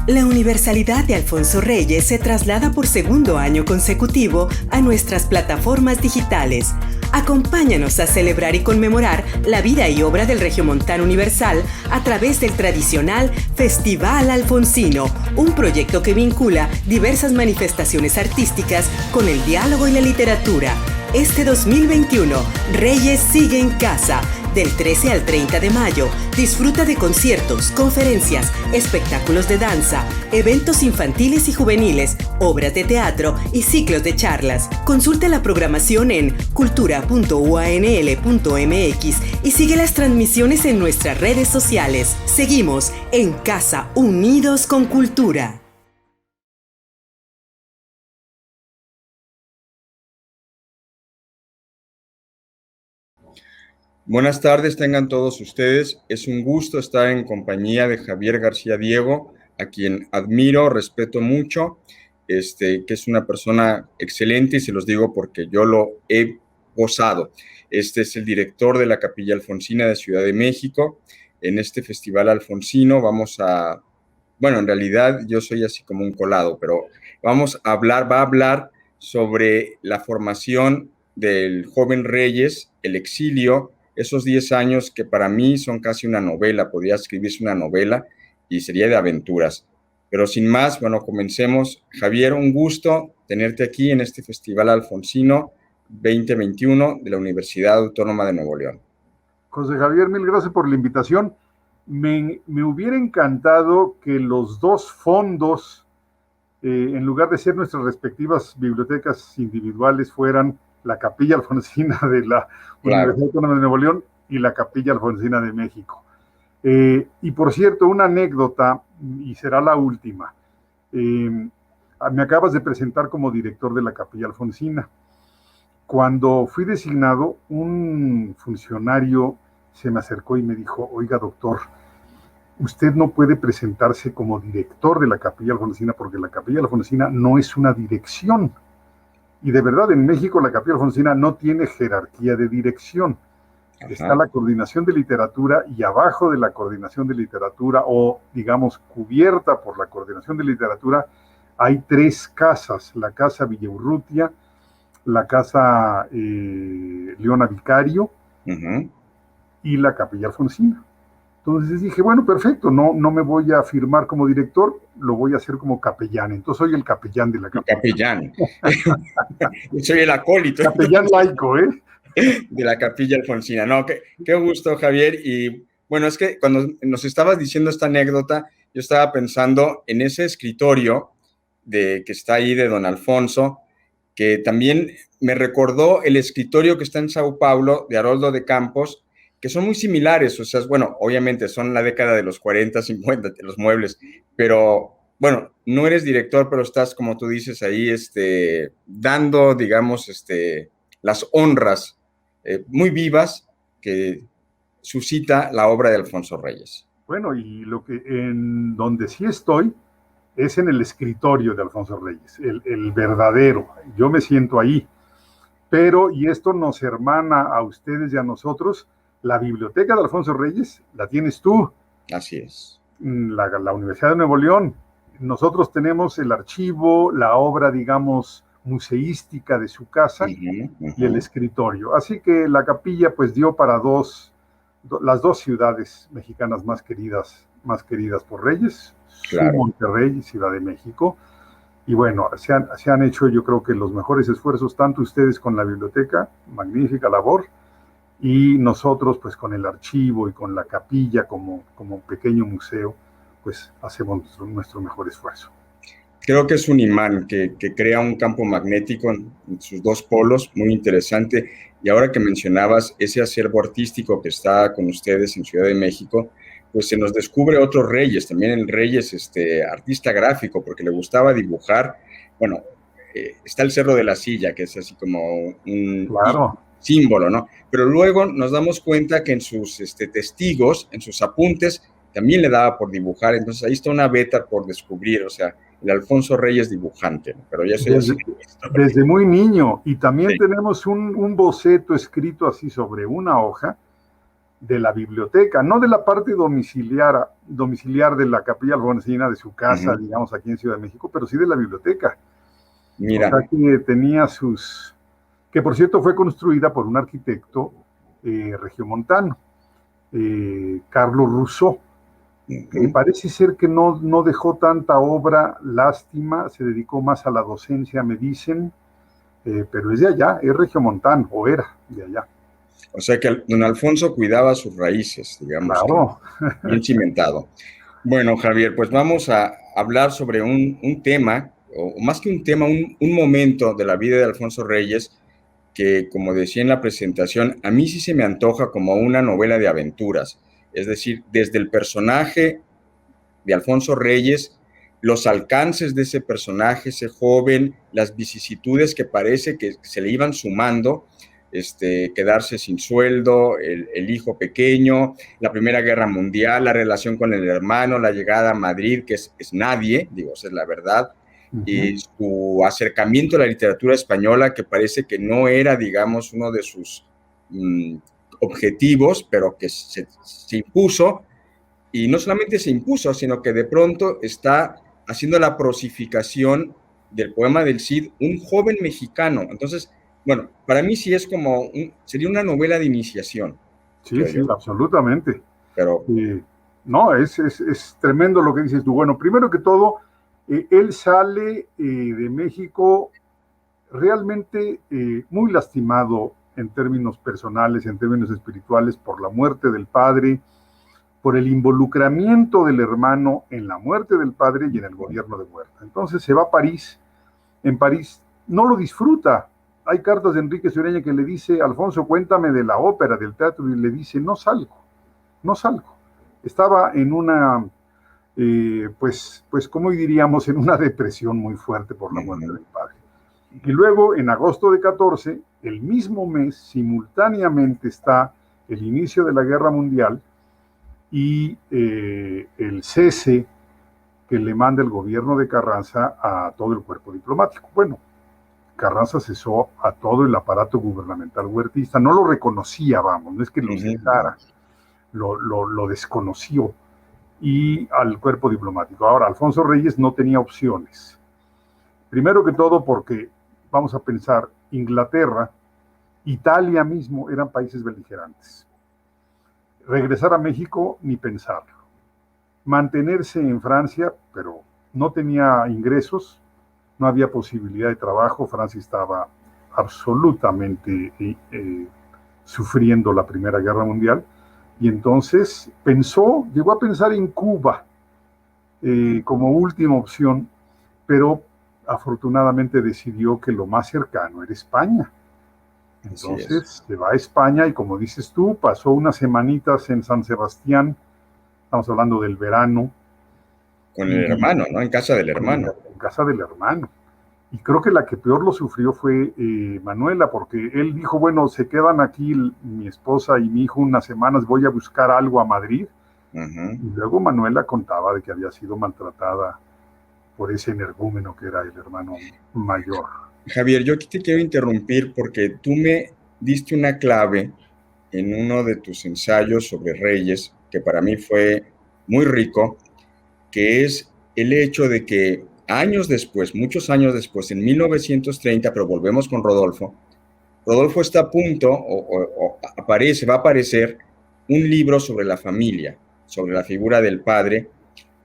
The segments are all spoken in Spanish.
La universalidad de Alfonso Reyes se traslada por segundo año consecutivo a nuestras plataformas digitales. Acompáñanos a celebrar y conmemorar la vida y obra del regiomontano universal a través del tradicional Festival Alfonsino, un proyecto que vincula diversas manifestaciones artísticas con el diálogo y la literatura. Este 2021, Reyes sigue en casa. Del 13 al 30 de mayo, disfruta de conciertos, conferencias, espectáculos de danza, eventos infantiles y juveniles, obras de teatro y ciclos de charlas. Consulta la programación en cultura.uanl.mx y sigue las transmisiones en nuestras redes sociales. Seguimos en Casa, unidos con cultura. Buenas tardes, tengan todos ustedes. Es un gusto estar en compañía de Javier García Diego, a quien admiro, respeto mucho, que es una persona excelente, y se los digo porque yo lo he gozado. Este es el director de la Capilla Alfonsina de Ciudad de México. En este Festival Alfonsino en realidad yo soy así como un colado, pero va a hablar sobre la formación del joven Reyes, el exilio, esos 10 años que para mí son casi una novela, podría escribirse una novela y sería de aventuras. Pero sin más, comencemos. Javier, un gusto tenerte aquí en este Festival Alfonsino 2021 de la Universidad Autónoma de Nuevo León. José Javier, mil gracias por la invitación. Me hubiera encantado que los dos fondos, en lugar de ser nuestras respectivas bibliotecas individuales, fueran la Capilla Alfonsina de la Universidad Autónoma de Nuevo León y la Capilla Alfonsina de México. Y por cierto, una anécdota, y será la última. Me acabas de presentar como director de la Capilla Alfonsina. Cuando fui designado, un funcionario se me acercó y me dijo: oiga, doctor, usted no puede presentarse como director de la Capilla Alfonsina porque la Capilla Alfonsina no es una dirección. Y de verdad, en México la Capilla Alfonsina no tiene jerarquía de dirección. Ajá. Está la coordinación de literatura, y abajo de la coordinación de literatura, o digamos cubierta por la coordinación de literatura, hay 3 casas: la Casa Villaurrutia, la Casa Leona Vicario, y la Capilla Alfonsina. Entonces dije, bueno, perfecto, no me voy a firmar como director, lo voy a hacer como capellán. Entonces soy el capellán de la capilla. Capellán. Yo soy el acólito. Capellán laico, de la Capilla Alfonsina. No, qué gusto, Javier. Y bueno, es que cuando nos estabas diciendo esta anécdota, yo estaba pensando en ese escritorio que está ahí de don Alfonso, que también me recordó el escritorio que está en Sao Paulo de Haroldo de Campos, que son muy similares. O sea, obviamente son la década de los 40, 50, los muebles, pero bueno, no eres director, pero estás, como tú dices, ahí dando, digamos, las honras muy vivas que suscita la obra de Alfonso Reyes. Bueno, y en donde sí estoy es en el escritorio de Alfonso Reyes, el verdadero. Yo me siento ahí. Pero, y esto nos hermana a ustedes y a nosotros, la biblioteca de Alfonso Reyes la tienes tú. Así es. La Universidad de Nuevo León. Nosotros tenemos el archivo, la obra, digamos, museística de su casa, y el escritorio. Así que la capilla pues dio para las dos ciudades mexicanas más queridas por Reyes, claro. Monterrey y Ciudad de México. Y bueno, se han hecho, yo creo que los mejores esfuerzos, tanto ustedes con la biblioteca, magnífica labor, y nosotros pues con el archivo y con la capilla como pequeño museo, pues hacemos nuestro mejor esfuerzo. Creo que es un imán que crea un campo magnético en sus dos polos, muy interesante. Y ahora que mencionabas ese acervo artístico que está con ustedes en Ciudad de México, pues se nos descubre otro Reyes, también el Reyes artista gráfico, porque le gustaba dibujar. Bueno, está el Cerro de la Silla, que es así como un símbolo, ¿no? Pero luego nos damos cuenta que en sus testigos, en sus apuntes, también le daba por dibujar. Entonces ahí está una beta por descubrir, o sea, el Alfonso Reyes dibujante, ¿no? Pero ya soy desde muy niño. Y también tenemos un boceto escrito así sobre una hoja de la biblioteca, no de la parte domiciliar de la Capilla Alfonsina de su casa, digamos, aquí en Ciudad de México, pero sí de la biblioteca. Mira. O sea, que tenía que por cierto fue construida por un arquitecto regiomontano, Carlos Rousseau, que parece ser que no dejó tanta obra, lástima, se dedicó más a la docencia, me dicen, pero es de allá, es regiomontano, o era de allá. O sea que don Alfonso cuidaba sus raíces, digamos, claro, bien cimentado. Bueno, Javier, pues vamos a hablar sobre un tema, o más que un tema, un momento de la vida de Alfonso Reyes, que, como decía en la presentación, a mí sí se me antoja como una novela de aventuras. Es decir, desde el personaje de Alfonso Reyes, los alcances de ese personaje, ese joven, las vicisitudes que parece que se le iban sumando, quedarse sin sueldo, el hijo pequeño, la Primera Guerra Mundial, la relación con el hermano, la llegada a Madrid, que es nadie, digo, esa es la verdad, y su acercamiento a la literatura española, que parece que no era, digamos, uno de sus objetivos, pero que se impuso, y no solamente se impuso, sino que de pronto está haciendo la prosificación del poema del Cid, un joven mexicano. Entonces, bueno, para mí sí es como, sería una novela de iniciación. Sí, sí, absolutamente. Pero no, es tremendo lo que dices tú. Bueno, primero que todo, él sale de México realmente muy lastimado en términos personales, en términos espirituales, por la muerte del padre, por el involucramiento del hermano en la muerte del padre y en el gobierno de Huerta. Entonces se va a París. En París no lo disfruta. Hay cartas de Enrique Sureña que le dice, Alfonso, cuéntame de la ópera, del teatro, y le dice, no salgo. Estaba en una, pues, ¿cómo diríamos? En una depresión muy fuerte por la muerte del padre. Y luego, en agosto de 14, el mismo mes, simultáneamente está el inicio de la Guerra Mundial y el cese que le manda el gobierno de Carranza a todo el cuerpo diplomático. Bueno, Carranza cesó a todo el aparato gubernamental huertista, no lo reconocía, vamos, no es que lo cesara, lo desconoció, y al cuerpo diplomático. Ahora, Alfonso Reyes no tenía opciones. Primero que todo porque, vamos a pensar, Inglaterra, Italia mismo eran países beligerantes. Regresar a México, ni pensarlo. Mantenerse en Francia, pero no tenía ingresos, no había posibilidad de trabajo. Francia estaba absolutamente sufriendo la Primera Guerra Mundial, y entonces llegó a pensar en Cuba como última opción, pero afortunadamente decidió que lo más cercano era España. Entonces se va a España y, como dices tú, pasó unas semanitas en San Sebastián, estamos hablando del verano. Con el hermano, ¿no? En casa del hermano. En casa del hermano. Y creo que la que peor lo sufrió fue Manuela, porque él dijo, bueno, se quedan aquí mi esposa y mi hijo unas semanas, voy a buscar algo a Madrid. Y luego Manuela contaba de que había sido maltratada por ese energúmeno que era el hermano mayor. Javier, yo aquí te quiero interrumpir porque tú me diste una clave en uno de tus ensayos sobre Reyes, que para mí fue muy rico, que es el hecho de que años después, muchos años después, en 1930, pero volvemos con Rodolfo está a punto, va a aparecer un libro sobre la familia, sobre la figura del padre,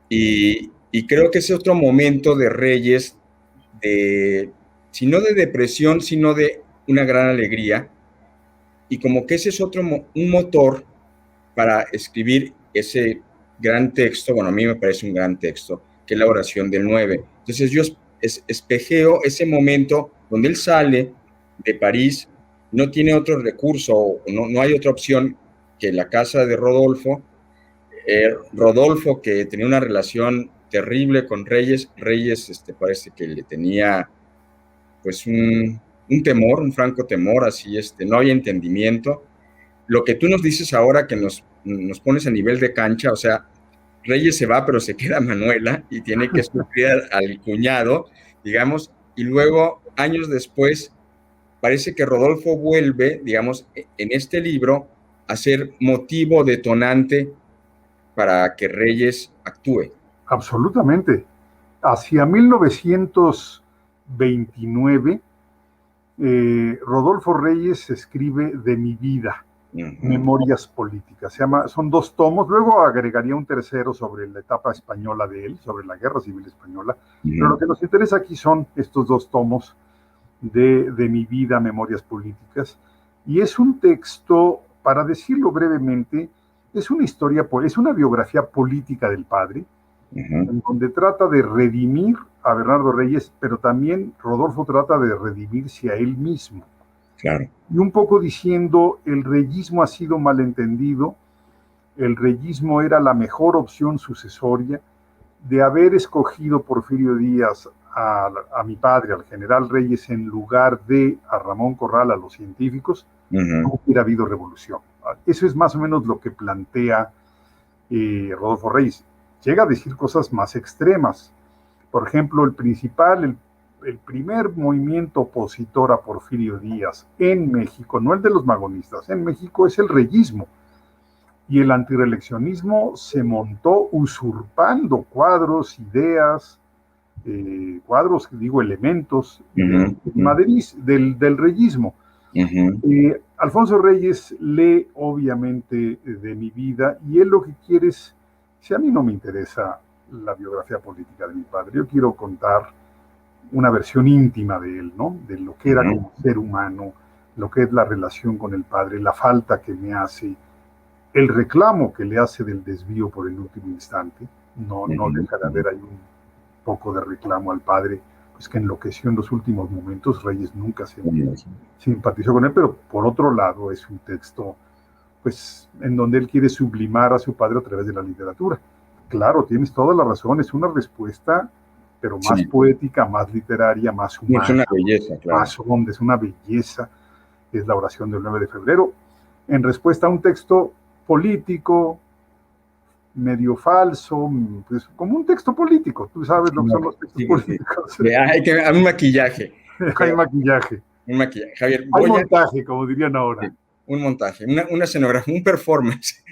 y creo que ese otro momento de Reyes, si no de depresión, sino de una gran alegría, y como que ese es un motor para escribir ese gran texto. Bueno, a mí me parece un gran texto, que es la oración del 9. Entonces yo espejeo ese momento donde él sale de París, no tiene otro recurso, no hay otra opción que la casa de Rodolfo. Rodolfo, que tenía una relación terrible con Reyes, parece que le tenía pues un temor, un franco temor, así no había entendimiento. Lo que tú nos dices ahora, que nos pones a nivel de cancha, o sea, Reyes se va, pero se queda Manuela y tiene que sufrir al cuñado, digamos, y luego, años después, parece que Rodolfo vuelve, digamos, en este libro, a ser motivo detonante para que Reyes actúe? Absolutamente. Hacia 1929, Rodolfo Reyes escribe De mi vida, Memorias políticas. Son 2 tomos, luego agregaría un tercero sobre la etapa española de él, sobre la Guerra Civil Española, pero lo que nos interesa aquí son estos 2 tomos de mi vida, Memorias políticas, y es un texto, para decirlo brevemente, es una historia, es una biografía política del padre, en donde trata de redimir a Bernardo Reyes, pero también Rodolfo trata de redimirse a él mismo. Claro. Y un poco diciendo, el reyismo ha sido malentendido, el reyismo era la mejor opción sucesoria, de haber escogido Porfirio Díaz a mi padre, al general Reyes, en lugar de a Ramón Corral, a los científicos, no hubiera habido revolución. Eso es más o menos lo que plantea Rodolfo Reyes. Llega a decir cosas más extremas. Por ejemplo, el primer movimiento opositor a Porfirio Díaz en México, no el de los magonistas, en México es el reyismo. Y el antireeleccionismo se montó usurpando cuadros, ideas, elementos del reyismo. Alfonso Reyes lee obviamente De mi vida, y él lo que quiere es, si a mí no me interesa la biografía política de mi padre, yo quiero contar una versión íntima de él, ¿no? De lo que era como ser humano, lo que es la relación con el padre, la falta que me hace, el reclamo que le hace del desvío por el último instante. No deja de haber ahí un poco de reclamo al padre, pues que enloqueció en los últimos momentos. Reyes nunca se simpatizó con él, pero por otro lado es un texto, pues, en donde él quiere sublimar a su padre a través de la literatura. Claro, tienes toda la razón, es una respuesta, pero más poética, más literaria, más humana. Es una belleza, claro. Más honda, es una belleza. Es la oración del 9 de febrero, en respuesta a un texto político, medio falso, pues como un texto político. Tú sabes lo que son los textos políticos. Hay un maquillaje. Hay maquillaje. Un maquillaje. Javier, hay montaje, como dirían ahora. Sí, un montaje, una escenografía, un performance.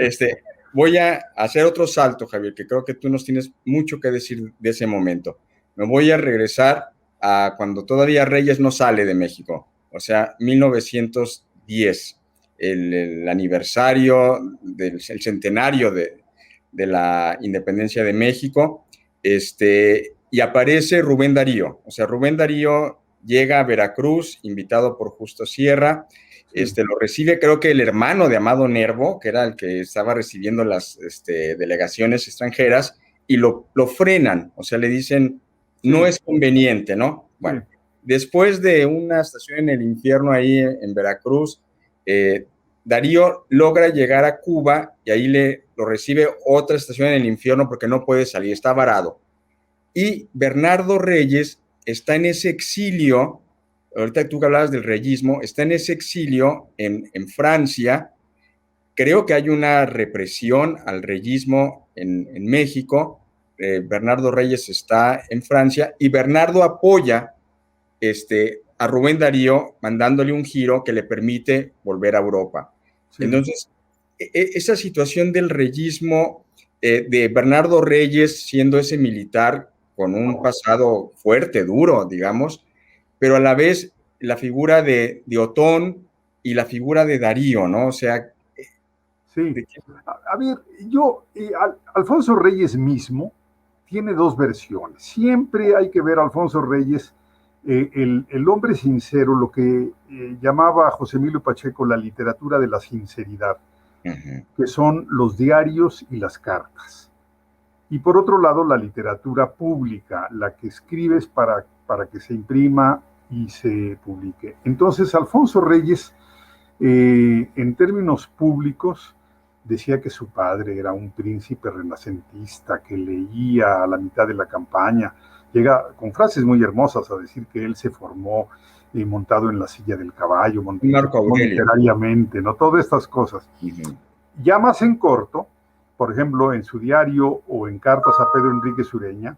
Sí. Voy a hacer otro salto, Javier, que creo que tú nos tienes mucho que decir de ese momento. Me voy a regresar a cuando todavía Reyes no sale de México, o sea, 1910, el aniversario, el centenario de la independencia de México, y aparece Rubén Darío. O sea, Rubén Darío llega a Veracruz, invitado por Justo Sierra. Lo recibe, creo que el hermano de Amado Nervo, que era el que estaba recibiendo las delegaciones extranjeras, y lo frenan, o sea, le dicen, no es conveniente, ¿no? Bueno, después de una estación en el infierno ahí en Veracruz, Darío logra llegar a Cuba, y ahí lo recibe otra estación en el infierno porque no puede salir, está varado. Y Bernardo Reyes está en ese exilio. Ahorita tú que hablabas del reyismo, está en ese exilio en Francia. Creo que hay una represión al reyismo en México. Bernardo Reyes está en Francia y Bernardo apoya a Rubén Darío mandándole un giro que le permite volver a Europa. Sí. Entonces, esa situación del reyismo, de Bernardo Reyes siendo ese militar con un pasado fuerte, duro, digamos, pero a la vez la figura de Otón y la figura de Darío, ¿no? O sea... Sí, a ver, Alfonso Reyes mismo tiene 2 versiones. Siempre hay que ver a Alfonso Reyes, el hombre sincero, lo que llamaba José Emilio Pacheco la literatura de la sinceridad, que son los diarios y las cartas. Y por otro lado, la literatura pública, la que escribes para que se imprima y se publique. Entonces, Alfonso Reyes, en términos públicos, decía que su padre era un príncipe renacentista que leía a la mitad de la campaña. Llega con frases muy hermosas a decir que él se formó montado en la silla del caballo, literariamente, ¿no? Todas estas cosas. Ya más en corto, por ejemplo, en su diario o en cartas a Pedro Enríquez Ureña,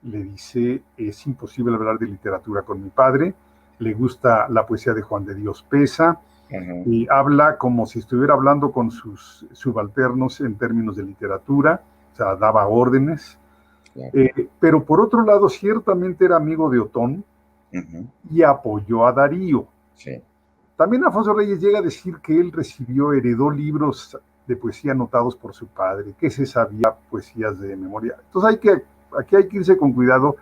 le dice, es imposible hablar de literatura con mi padre, le gusta la poesía de Juan de Dios Peza, Ajá. Y habla como si estuviera hablando con sus subalternos en términos de literatura, o sea, daba órdenes. Claro. Pero por otro lado, ciertamente era amigo de Otón y apoyó a Darío. Sí. También Alfonso Reyes llega a decir que él heredó libros de poesía anotados por su padre, que se sabía poesías de memoria. Entonces aquí hay que irse con cuidado.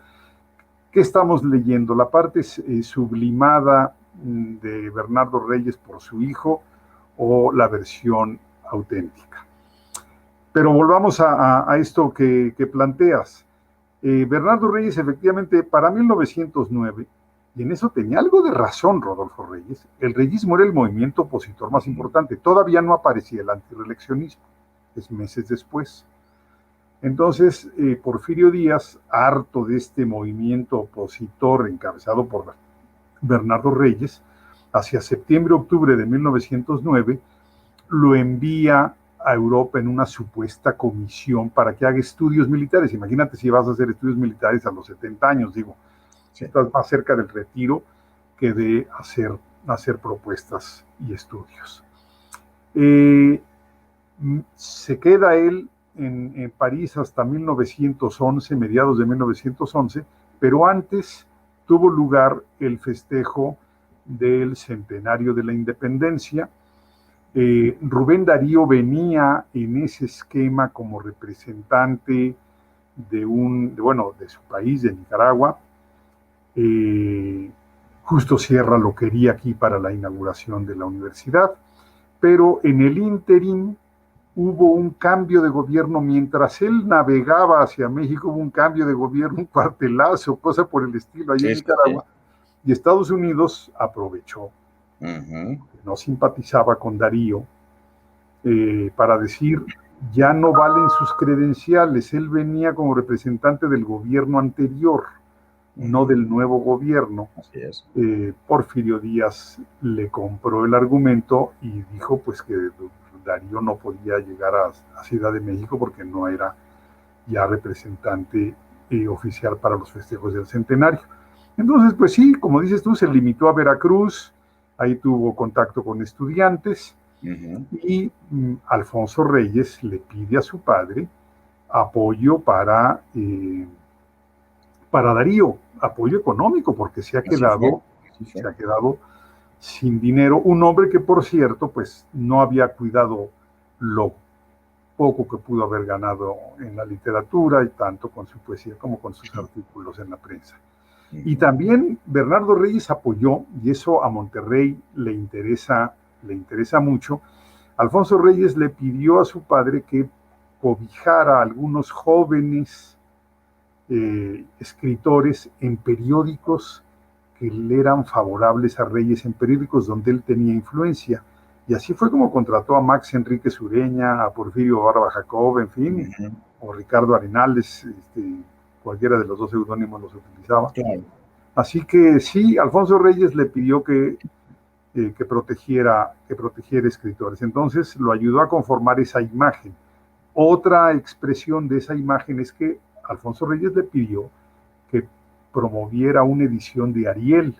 ¿Qué estamos leyendo? ¿La parte sublimada de Bernardo Reyes por su hijo o la versión auténtica? Pero volvamos a esto que planteas. Bernardo Reyes, efectivamente, para 1909, y en eso tenía algo de razón Rodolfo Reyes, el reyismo era el movimiento opositor más importante. Todavía no aparecía el antireeleccionismo, es meses después. Entonces, Porfirio Díaz, harto de este movimiento opositor encabezado por Bernardo Reyes, hacia septiembre-octubre de 1909, lo envía a Europa en una supuesta comisión para que haga estudios militares. Imagínate si vas a hacer estudios militares a los 70 años, digo, Sí. estás más cerca del retiro que de hacer propuestas y estudios. Se queda él en París hasta 1911, mediados de 1911, pero antes tuvo lugar el festejo del centenario de la independencia. Rubén Darío venía en ese esquema como representante de su país, de Nicaragua. Justo Sierra lo quería aquí para la inauguración de la universidad, pero en el ínterin hubo un cambio de gobierno. Mientras él navegaba hacia México, hubo un cambio de gobierno, un cuartelazo, cosa por el estilo allá en Nicaragua, y Estados Unidos aprovechó. No simpatizaba con Darío, para decir, ya no valen sus credenciales, él venía como representante del gobierno anterior, no del nuevo gobierno. Así es. Porfirio Díaz le compró el argumento y dijo pues que Darío no podía llegar a Ciudad de México porque no era ya representante oficial para los festejos del centenario. Entonces, pues sí, como dices tú, se limitó a Veracruz, ahí tuvo contacto con estudiantes, y Alfonso Reyes le pide a su padre apoyo para Darío, apoyo económico, porque se ha quedado sin dinero. Un hombre que, por cierto, pues no había cuidado lo poco que pudo haber ganado en la literatura, y tanto con su poesía como con sus artículos en la prensa. Y también Bernardo Reyes apoyó, y eso a Monterrey le interesa mucho. Alfonso Reyes le pidió a su padre que cobijara a algunos jóvenes escritores en periódicos que le eran favorables a Reyes, en periódicos donde él tenía influencia. Y así fue como contrató a Max Enríquez Ureña, a Porfirio Barba Jacob, en fin, o Ricardo Arenales, cualquiera de los dos seudónimos los utilizaba. Claro. Así que sí, Alfonso Reyes le pidió que protegiera escritores. Entonces lo ayudó a conformar esa imagen. Otra expresión de esa imagen es que Alfonso Reyes le pidió que promoviera una edición de Ariel.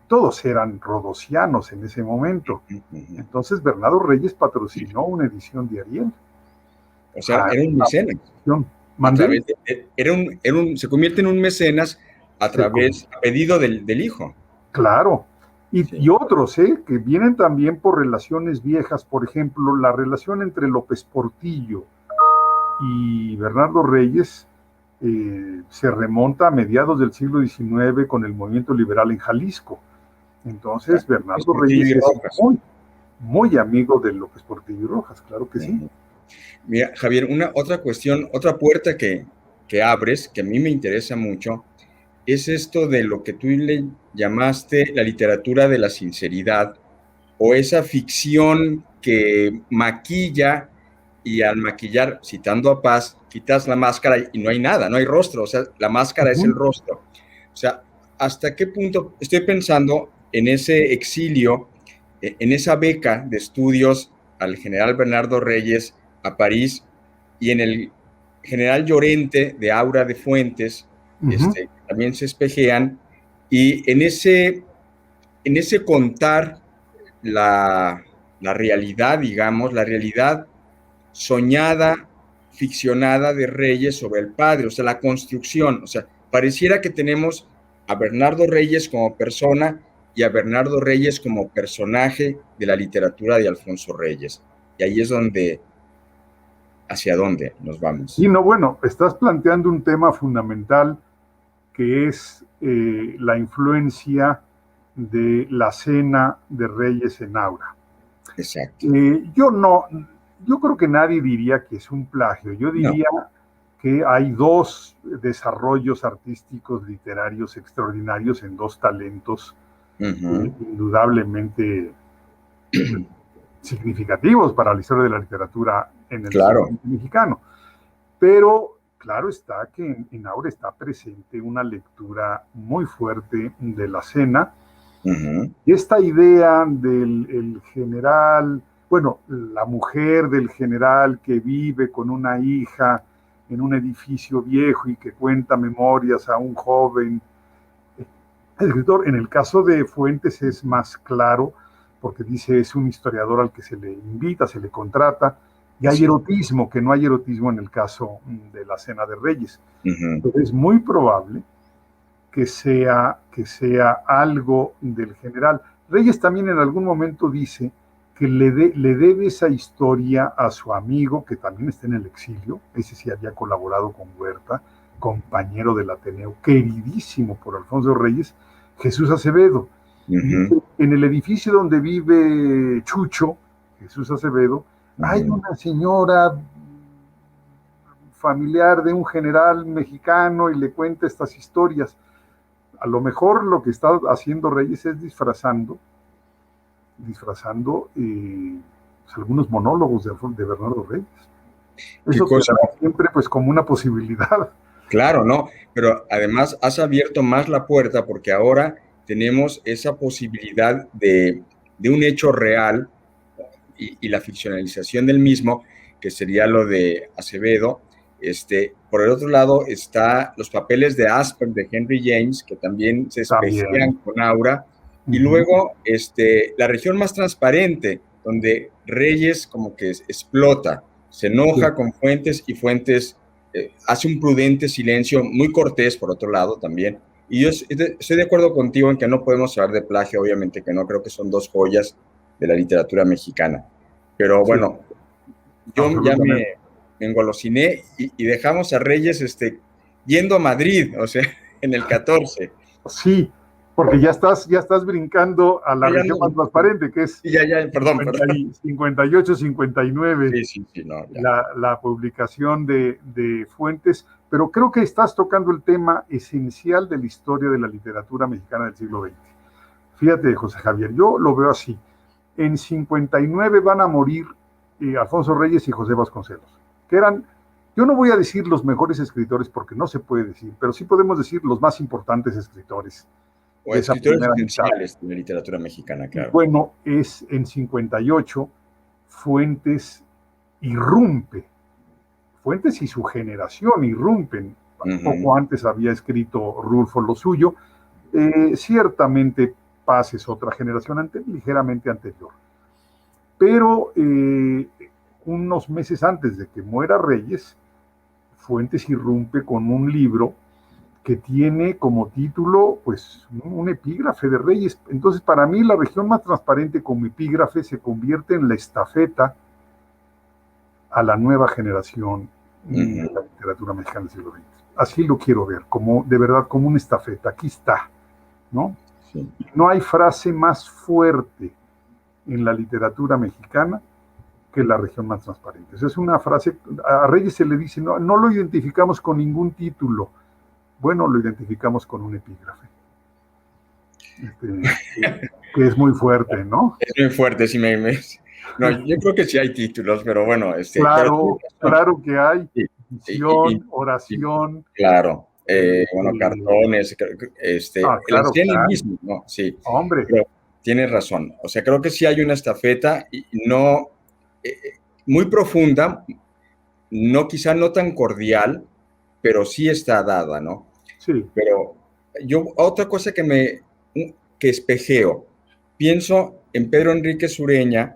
Todos eran rodosianos en ese momento. Entonces Bernardo Reyes patrocinó una edición de Ariel. O sea, era un mecenas. Se convierte en un mecenas a pedido del hijo. Claro. Y otros, que vienen también por relaciones viejas. Por ejemplo, la relación entre López Portillo y Bernardo Reyes se remonta a mediados del siglo XIX con el movimiento liberal en Jalisco. Entonces, Bernardo Reyes es muy amigo de López Portillo y Rojas, claro que sí. Mira, Javier, otra cuestión, otra puerta que abres, que a mí me interesa mucho, es esto de lo que tú le llamaste la literatura de la sinceridad, o esa ficción que maquilla, y al maquillar, citando a Paz, quitas la máscara y no hay nada, no hay rostro, o sea, la máscara es el rostro. O sea, ¿hasta qué punto? Estoy pensando en ese exilio, en esa beca de estudios al general Bernardo Reyes a París, y en el general Llorente de Aura de Fuentes, también se espejean, y en ese contar la, la realidad, digamos, la realidad soñada, ficcionada de Reyes sobre el padre, o sea, la construcción, o sea, pareciera que tenemos a Bernardo Reyes como persona y a Bernardo Reyes como personaje de la literatura de Alfonso Reyes. Y ahí es donde, hacia dónde nos vamos. Y no, bueno, estás planteando un tema fundamental que es la influencia de la cena de Reyes en Aura. Exacto. Yo creo que nadie diría que es un plagio. Yo diría que hay dos desarrollos artísticos literarios extraordinarios en dos talentos indudablemente significativos para la historia de la literatura en el siglo mexicano. Pero claro está que en Aura está presente una lectura muy fuerte de la cena. Y esta idea del general, bueno, la mujer del general que vive con una hija en un edificio viejo y que cuenta memorias a un joven escritor. En el caso de Fuentes es más claro, porque dice es un historiador al que se le invita, se le contrata, y hay erotismo, que no hay erotismo en el caso de la Cena de Reyes. Entonces es muy probable que sea algo del general. Reyes también en algún momento dice que le debe esa historia a su amigo, que también está en el exilio, ese sí había colaborado con Huerta, compañero del Ateneo, queridísimo por Alfonso Reyes, Jesús Acevedo. En el edificio donde vive Chucho, Jesús Acevedo, hay una señora familiar de un general mexicano y le cuenta estas historias. A lo mejor lo que está haciendo Reyes es disfrazando algunos monólogos de Bernardo Reyes. Eso siempre pues como una posibilidad. Claro, ¿no? Pero además has abierto más la puerta porque ahora tenemos esa posibilidad de un hecho real y la ficcionalización del mismo, que sería lo de Acevedo. Por el otro lado está los papeles de Asper de Henry James, que también se espejean con Aura. Y luego la región más transparente, donde Reyes como que explota, se enoja con Fuentes y Fuentes hace un prudente silencio, muy cortés por otro lado también. Y yo estoy de acuerdo contigo en que no podemos hablar de plagio, obviamente que no, creo que son dos joyas de la literatura mexicana. Pero bueno, yo ya me engolosiné y dejamos a Reyes yendo a Madrid, o sea, en el 14. Sí, porque ya estás brincando a la región más transparente, que es 58-59, la publicación de Fuentes, pero creo que estás tocando el tema esencial de la historia de la literatura mexicana del siglo XX. Fíjate, José Javier, yo lo veo así. En 59 van a morir Alfonso Reyes y José Vasconcelos, que eran, yo no voy a decir los mejores escritores porque no se puede decir, pero sí podemos decir los más importantes escritores. O escritores esenciales de la literatura mexicana, claro. Bueno, es en 58, Fuentes irrumpe. Fuentes y su generación irrumpen. Poco antes había escrito Rulfo lo suyo. Ciertamente Paz es otra generación ligeramente anterior. Pero unos meses antes de que muera Reyes, Fuentes irrumpe con un libro que tiene como título, pues, un epígrafe de Reyes. Entonces, para mí, la región más transparente como epígrafe se convierte en la estafeta a la nueva generación de la literatura mexicana del siglo XX. Así lo quiero ver, como de verdad, como una estafeta. Aquí está, ¿no? Sí. No hay frase más fuerte en la literatura mexicana que la región más transparente. Esa es una frase, a Reyes se le dice, no lo identificamos con ningún título. Bueno, lo identificamos con un epígrafe. Que es muy fuerte, ¿no? Es muy fuerte, sí no, yo creo que sí hay títulos, pero bueno. Claro que hay. Visión, oración. Claro, cartones, claro, el mismo, ¿no? Sí. Hombre. Pero tienes razón. O sea, creo que sí hay una estafeta y no muy profunda, quizá no tan cordial, pero sí está dada, ¿no? Sí. Pero otra cosa que espejeo, pienso en Pedro Enríquez Ureña,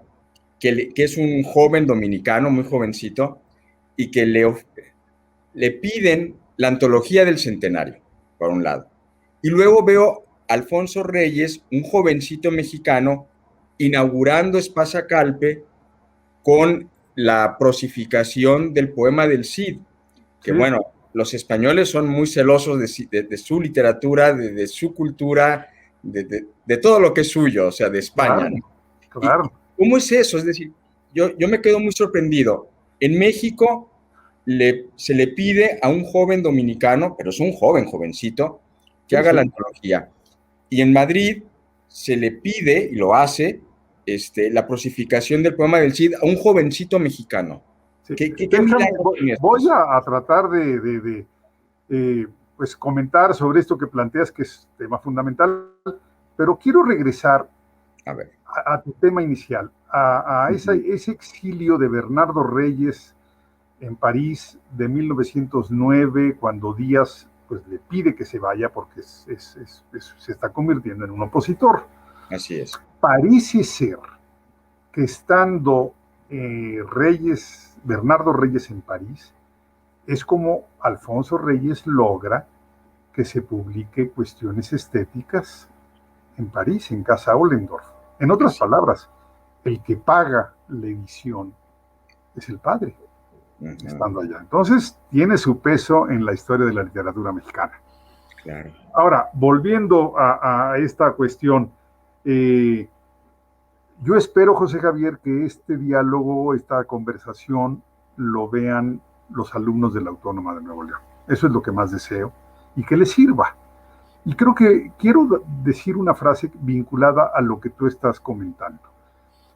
que es un joven dominicano, muy jovencito, y que le piden la antología del centenario, por un lado. Y luego veo a Alfonso Reyes, un jovencito mexicano, inaugurando Espasa Calpe con la prosificación del poema del Cid, que Sí, bueno, los españoles son muy celosos de su literatura, de su cultura, de todo lo que es suyo, o sea, de España, claro, ¿no? ¿Y claro. cómo es eso? Es decir, yo me quedo muy sorprendido. En México se le pide a un joven dominicano, pero es un jovencito, que Sí, haga la sí. antología. Y en Madrid se le pide, y lo hace, la prosificación del poema del Cid a un jovencito mexicano. Sí. ¿Qué Déjame, milagro tiene voy esto? a tratar pues comentar sobre esto que planteas, que es tema fundamental, pero quiero regresar A ver. a tu tema inicial, a ese exilio de Bernardo Reyes en París de 1909, cuando Díaz pues, le pide que se vaya porque se está convirtiendo en un opositor. Así es. Parece ser que estando Bernardo Reyes en París, es como Alfonso Reyes logra que se publique Cuestiones Estéticas en París, en Casa Ollendorf. En otras Así. palabras, el que paga la edición es el padre, Uh-huh. estando allá. Entonces, tiene su peso en la historia de la literatura mexicana. Claro. Ahora, volviendo a esta cuestión, eh, yo espero, José Javier, que este diálogo, esta conversación, lo vean los alumnos de la Autónoma de Nuevo León. Eso es lo que más deseo y que les sirva. Y creo que quiero decir una frase vinculada a lo que tú estás comentando.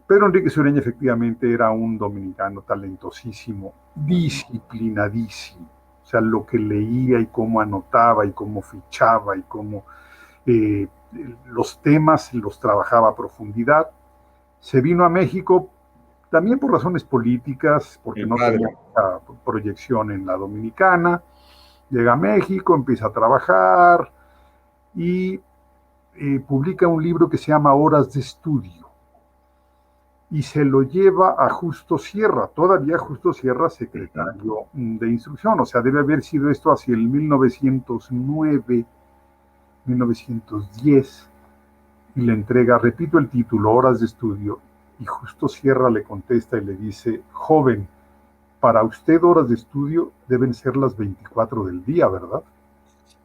Pedro Enrique Sureña efectivamente era un dominicano talentosísimo, disciplinadísimo. O sea, lo que leía y cómo anotaba y cómo fichaba y cómo eh, los temas los trabajaba a profundidad. Se vino a México también por razones políticas, porque El no tenía padre. proyección en la dominicana. Llega a México, empieza a trabajar y publica un libro que se llama Horas de Estudio y se lo lleva a Justo Sierra, todavía Justo Sierra, secretario de Instrucción, o sea, debe haber sido esto hacia el 1909, 1910, y le entrega, repito el título, Horas de Estudio, y Justo Sierra le contesta y le dice, joven, para usted horas de estudio deben ser las 24 del día, ¿verdad?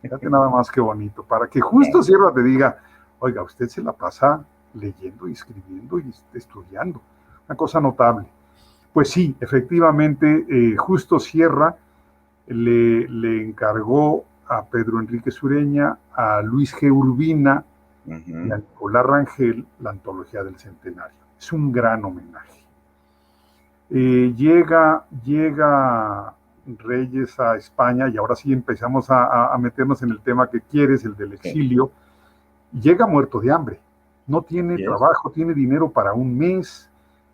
Fíjate nada más que bonito, para que Justo Sierra te diga, oiga, usted se la pasa leyendo y escribiendo y estudiando. Una cosa notable. Pues sí, efectivamente, Justo Sierra le encargó a Pedro Enrique Sureña, a Luis G. Urbina y a Nicolás Rangel la antología del centenario. Es un gran homenaje. Llega Reyes a España y ahora sí empezamos a meternos en el tema que quieres, el del exilio. Llega muerto de hambre, no tiene trabajo, tiene dinero para un mes,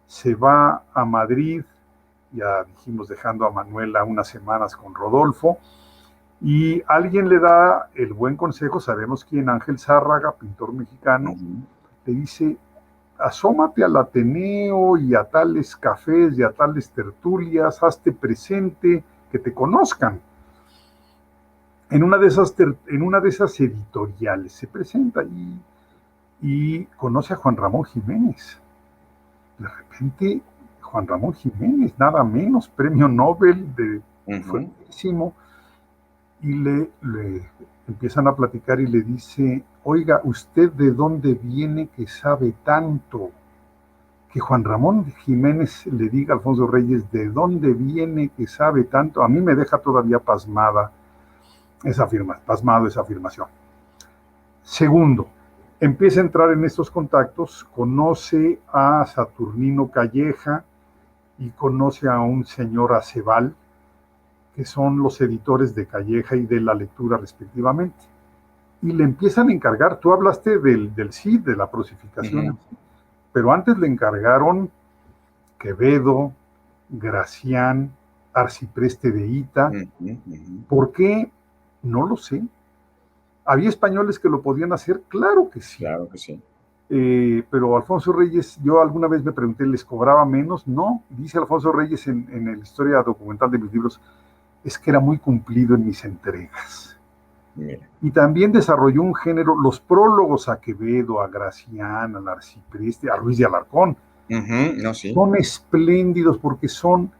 se va a Madrid, ya dijimos dejando a Manuela unas semanas con Rodolfo, y alguien le da el buen consejo, sabemos quién, Ángel Zárraga, pintor mexicano, le dice, asómate al Ateneo y a tales cafés y a tales tertulias, hazte presente, que te conozcan. En una de esas editoriales se presenta y conoce a Juan Ramón Jiménez. De repente, Juan Ramón Jiménez, nada menos, premio Nobel de fuertísimo, y le empiezan a platicar y le dice, oiga, ¿usted de dónde viene que sabe tanto? Que Juan Ramón Jiménez le diga a Alfonso Reyes, ¿de dónde viene que sabe tanto? A mí me deja todavía pasmado esa afirmación. Segundo, empieza a entrar en estos contactos, conoce a Saturnino Calleja y conoce a un señor Aceval, que son los editores de Calleja y de La Lectura respectivamente. Y le empiezan a encargar, tú hablaste del Cid, de la prosificación, pero antes le encargaron Quevedo, Gracián, Arcipreste de Hita. ¿Por qué? No lo sé. ¿Había españoles que lo podían hacer? Claro que sí. Claro que sí. Pero Alfonso Reyes, yo alguna vez me pregunté, ¿les cobraba menos? No, dice Alfonso Reyes en la historia documental de mis libros, es que era muy cumplido en mis entregas. Mira. Y también desarrolló un género, los prólogos a Quevedo, a Gracián, al Arcipreste, a Ruiz de Alarcón, No, sí. son espléndidos porque son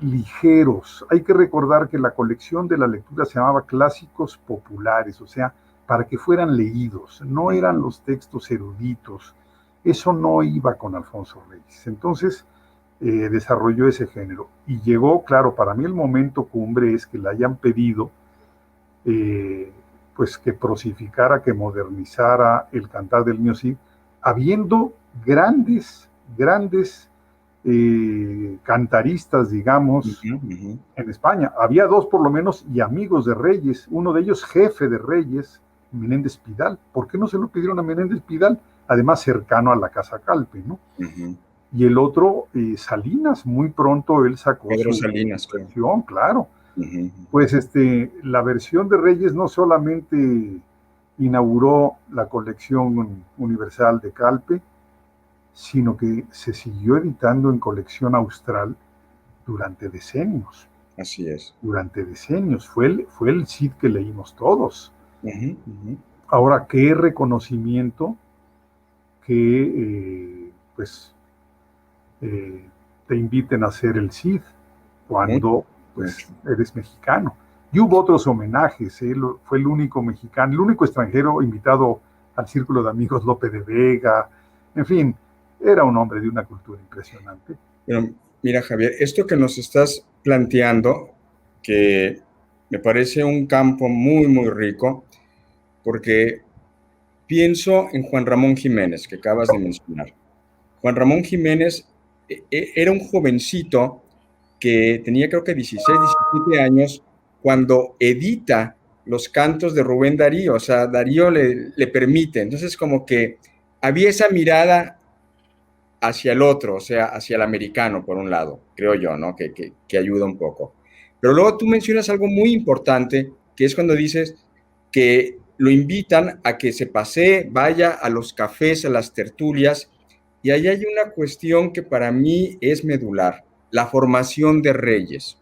ligeros. Hay que recordar que la colección de la lectura se llamaba Clásicos Populares, o sea, para que fueran leídos, no eran los textos eruditos. Eso no iba con Alfonso Reyes. Entonces, desarrolló ese género. Y llegó, claro, para mí el momento cumbre es que le hayan pedido pues que prosificara, que modernizara el Cantar del Niño Cid, habiendo grandes cantaristas, digamos, en España. Había dos por lo menos y amigos de Reyes, uno de ellos jefe de Reyes, Menéndez Pidal. ¿Por qué no se lo pidieron a Menéndez Pidal? Además cercano a la Casa Calpe, ¿no? Y el otro, Salinas, muy pronto él sacó Pedro su Salinas, versión, claro. Pues la versión de Reyes no solamente inauguró la colección universal de Calpe, sino que se siguió editando en colección austral durante decenios. Así es. Durante decenios. Fue el Cid que leímos todos. Ahora, qué reconocimiento que te inviten a ser el Cid cuando pues eres mexicano. Y hubo otros homenajes, fue el único mexicano, el único extranjero invitado al Círculo de Amigos Lope de Vega, en fin, era un hombre de una cultura impresionante. Pero mira, Javier, esto que nos estás planteando, que me parece un campo muy, muy rico, porque pienso en Juan Ramón Jiménez, que acabas de mencionar. Juan Ramón Jiménez era un jovencito que tenía creo que 16, 17 años cuando edita los cantos de Rubén Darío, o sea, Darío le permite, entonces como que había esa mirada hacia el otro, o sea, hacia el americano, por un lado, creo yo, ¿no? Que ayuda un poco. Pero luego tú mencionas algo muy importante, que es cuando dices que lo invitan a que se pasee, vaya a los cafés, a las tertulias, y ahí hay una cuestión que para mí es medular, la formación de Reyes.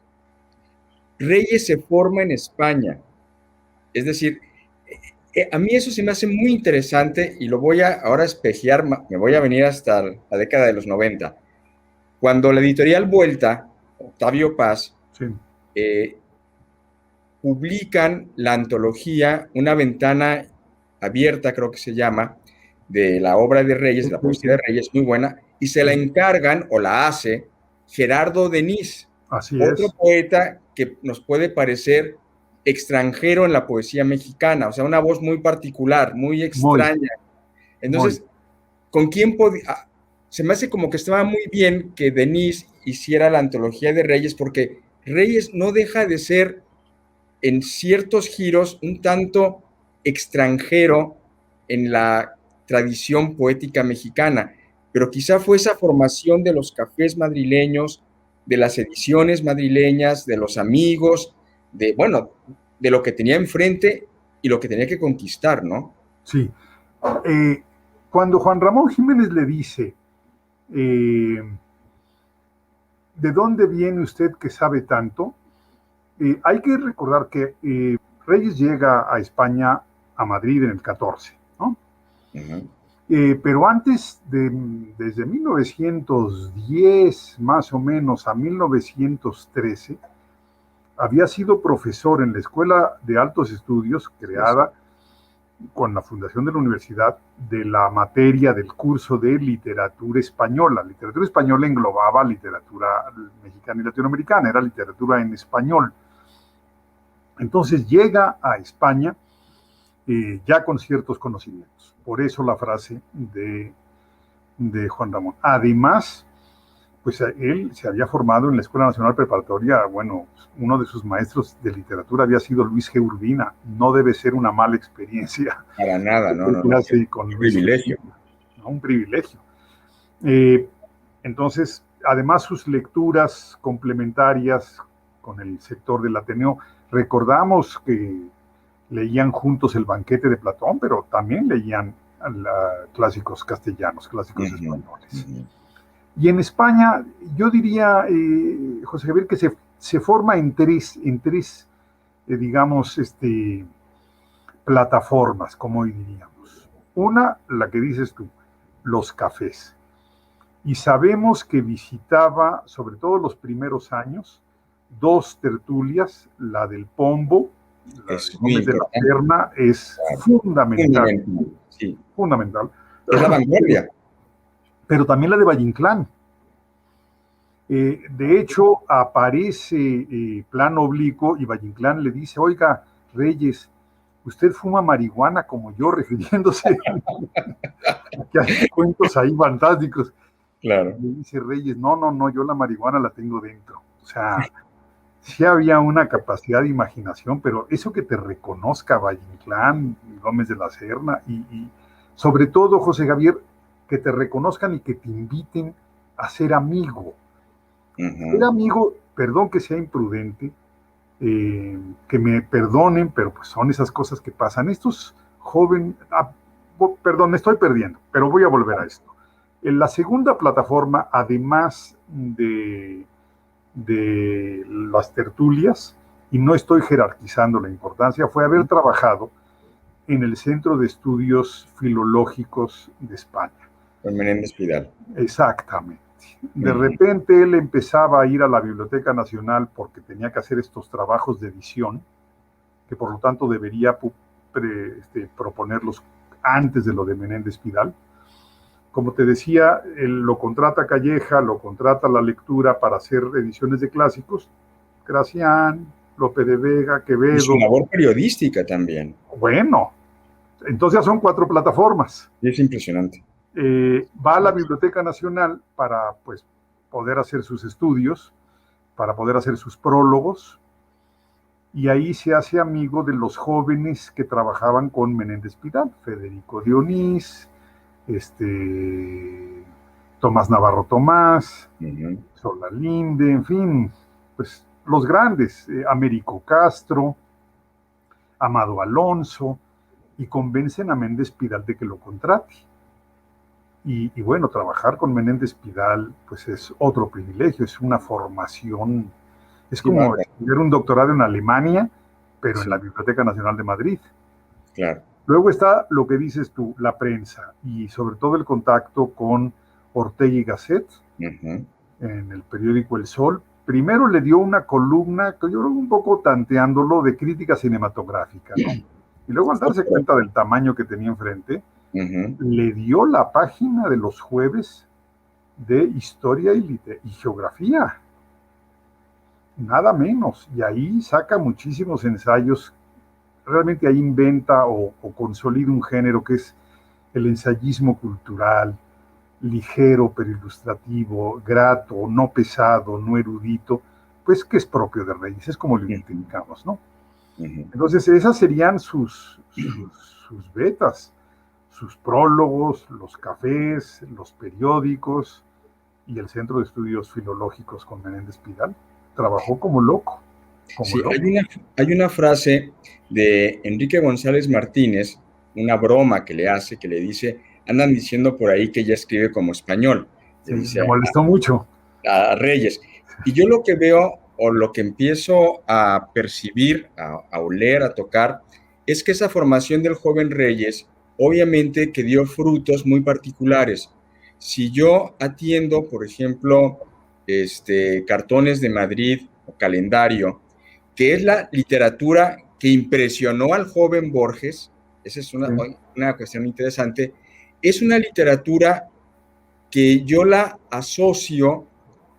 Reyes se forma en España, es decir, a mí eso se me hace muy interesante y lo voy a ahora espejear, me voy a venir hasta la década de los 90. Cuando la editorial Vuelta, Octavio Paz, sí, publican la antología Una ventana abierta, creo que se llama, de la obra de Reyes, de la poesía de Reyes, muy buena, y se la encargan o la hace Gerardo Denis, otro poeta que nos puede parecer extranjero en la poesía mexicana, o sea, una voz muy particular, muy extraña. Entonces, ¿con quién podía? Se me hace como que estaba muy bien que Denis hiciera la antología de Reyes, porque Reyes no deja de ser, en ciertos giros, un tanto extranjero en la tradición poética mexicana, pero quizá fue esa formación de los cafés madrileños, de las ediciones madrileñas, de los amigos, de lo que tenía enfrente y lo que tenía que conquistar, ¿no? Sí. Cuando Juan Ramón Jiménez le dice, ¿de dónde viene usted que sabe tanto? Hay que recordar que Reyes llega a España, a Madrid en el 14, ¿no? Pero antes, desde 1910 más o menos a 1913, había sido profesor en la Escuela de Altos Estudios, creada con la fundación de la universidad, de la materia del curso de literatura española. Literatura española englobaba literatura mexicana y latinoamericana, era literatura en español. Entonces llega a España ya con ciertos conocimientos. Por eso la frase de Juan Ramón. Además, pues él se había formado en la Escuela Nacional Preparatoria. Bueno, uno de sus maestros de literatura había sido Luis G. Urbina. No debe ser una mala experiencia. Para nada, no. Con un privilegio. ¿No? Un privilegio. Entonces, además sus lecturas complementarias con el sector del Ateneo, recordamos que leían juntos El banquete de Platón, pero también leían clásicos castellanos, clásicos españoles. Y en España, yo diría, José Javier, que se forma en tres digamos, plataformas, como hoy diríamos. Una, la que dices tú, los cafés. Y sabemos que visitaba, sobre todo los primeros años, dos tertulias, la del Pombo, la de Gómez de la Serna, es fundamental. Sí. Fundamental. Es la vanguardia. Pero también la de Valle Inclán. De hecho, aparece Plan Oblicuo y Valle Inclán le dice, oiga, Reyes, usted fuma marihuana como yo, refiriéndose que hay cuentos ahí fantásticos. Claro. Le dice Reyes, no, yo la marihuana la tengo dentro. O sea, sí había una capacidad de imaginación, pero eso que te reconozca Valle Inclán, Gómez de la Serna, y sobre todo, José Javier, que te reconozcan y que te inviten a ser amigo. Ser amigo, perdón que sea imprudente, que me perdonen, pero pues son esas cosas que pasan. Estos jóvenes, perdón, me estoy perdiendo, pero voy a volver a esto. En la segunda plataforma, además de las tertulias, y no estoy jerarquizando la importancia, fue haber trabajado en el Centro de Estudios Filológicos de España. Con Menéndez Pidal. Exactamente. De repente él empezaba a ir a la Biblioteca Nacional porque tenía que hacer estos trabajos de edición, que por lo tanto debería proponerlos antes de lo de Menéndez Pidal. Como te decía, él lo contrata Calleja, lo contrata La Lectura para hacer ediciones de clásicos. Gracián, Lope de Vega, Quevedo. Y su labor periodística también. Bueno, entonces ya son 4 plataformas. Y es impresionante. Va a la Biblioteca Nacional para pues, poder hacer sus estudios, para poder hacer sus prólogos, y ahí se hace amigo de los jóvenes que trabajaban con Menéndez Pidal, Federico Dionís, Tomás Navarro Tomás, Solalinde, en fin, pues los grandes, Américo Castro, Amado Alonso, y convencen a Menéndez Pidal de que lo contrate. Y bueno, trabajar con Menéndez Pidal pues es otro privilegio, es una formación, es como estudiar un doctorado en Alemania, pero en la Biblioteca Nacional de Madrid. Claro. Luego está lo que dices tú, la prensa, y sobre todo el contacto con Ortega y Gasset, en el periódico El Sol. Primero le dio una columna, que yo creo un poco tanteándolo, de crítica cinematográfica, ¿no? Y luego al darse cuenta del tamaño que tenía enfrente, le dio la página de los jueves de historia y geografía, nada menos, y ahí saca muchísimos ensayos. Realmente ahí inventa o consolida un género que es el ensayismo cultural, ligero pero ilustrativo, grato, no pesado, no erudito, pues que es propio de Reyes, es como lo identificamos, ¿no? Entonces esas serían sus vetas, sus prólogos, los cafés, los periódicos y el Centro de Estudios Filológicos con Menéndez Pidal. Trabajó como loco. Sí, hay una frase de Enrique González Martínez, una broma que le hace, que le dice, andan diciendo por ahí que ella escribe como español. Sí, me molestó mucho. A Reyes. Y yo lo que veo, o lo que empiezo a percibir, a oler, a tocar, es que esa formación del joven Reyes, obviamente que dio frutos muy particulares. Si yo atiendo, por ejemplo, Cartones de Madrid o Calendario, que es la literatura que impresionó al joven Borges, esa es una cuestión interesante, es una literatura que yo la asocio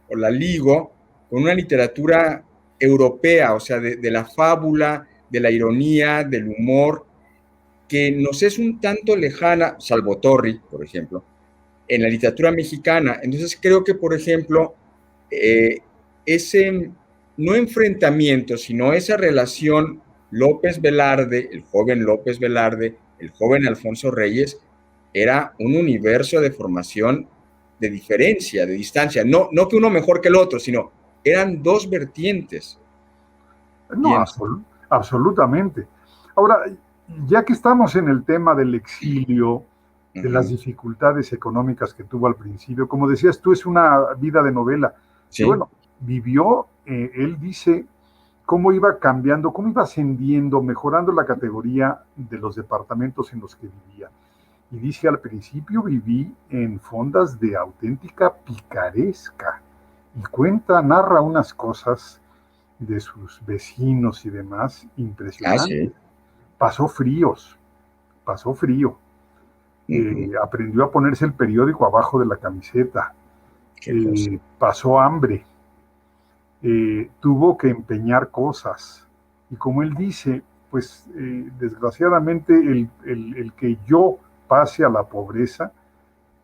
o la ligo con una literatura europea, o sea, de la fábula, de la ironía, del humor, que nos es un tanto lejana, salvo Torri, por ejemplo, en la literatura mexicana. Entonces creo que, por ejemplo, ese no enfrentamiento, sino esa relación López Velarde, el joven López Velarde, el joven Alfonso Reyes, era un universo de formación de diferencia, de distancia. No que uno mejor que el otro, sino eran dos vertientes. No, absolutamente. Ahora, ya que estamos en el tema del exilio, de las dificultades económicas que tuvo al principio. Como decías tú, es una vida de novela. Sí. Y bueno, vivió, él dice, cómo iba cambiando, cómo iba ascendiendo, mejorando la categoría de los departamentos en los que vivía. Y dice, al principio viví en fondas de auténtica picaresca. Y narra unas cosas de sus vecinos y demás impresionantes. Sí. Pasó frío. Aprendió a ponerse el periódico abajo de la camiseta. Pasó hambre. Tuvo que empeñar cosas. Y como él dice, pues desgraciadamente el que yo pase a la pobreza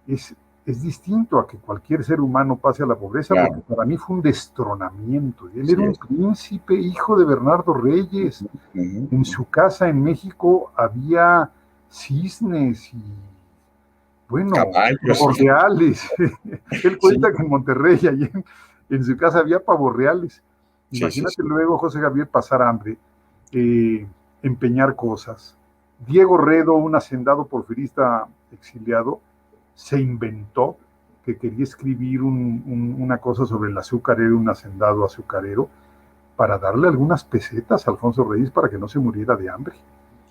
es distinto a que cualquier ser humano pase a la pobreza, claro, porque para mí fue un destronamiento. Él era un príncipe, hijo de Bernardo Reyes. En su casa en México había cisnes y, bueno, pavos reales. Él cuenta que en Monterrey, allí en su casa había pavos reales. Imagínate luego, José Javier, pasar hambre, empeñar cosas. Diego Redo, un hacendado porfirista exiliado, se inventó que quería escribir una cosa sobre el azúcar, era un hacendado azucarero, para darle algunas pesetas a Alfonso Reyes para que no se muriera de hambre.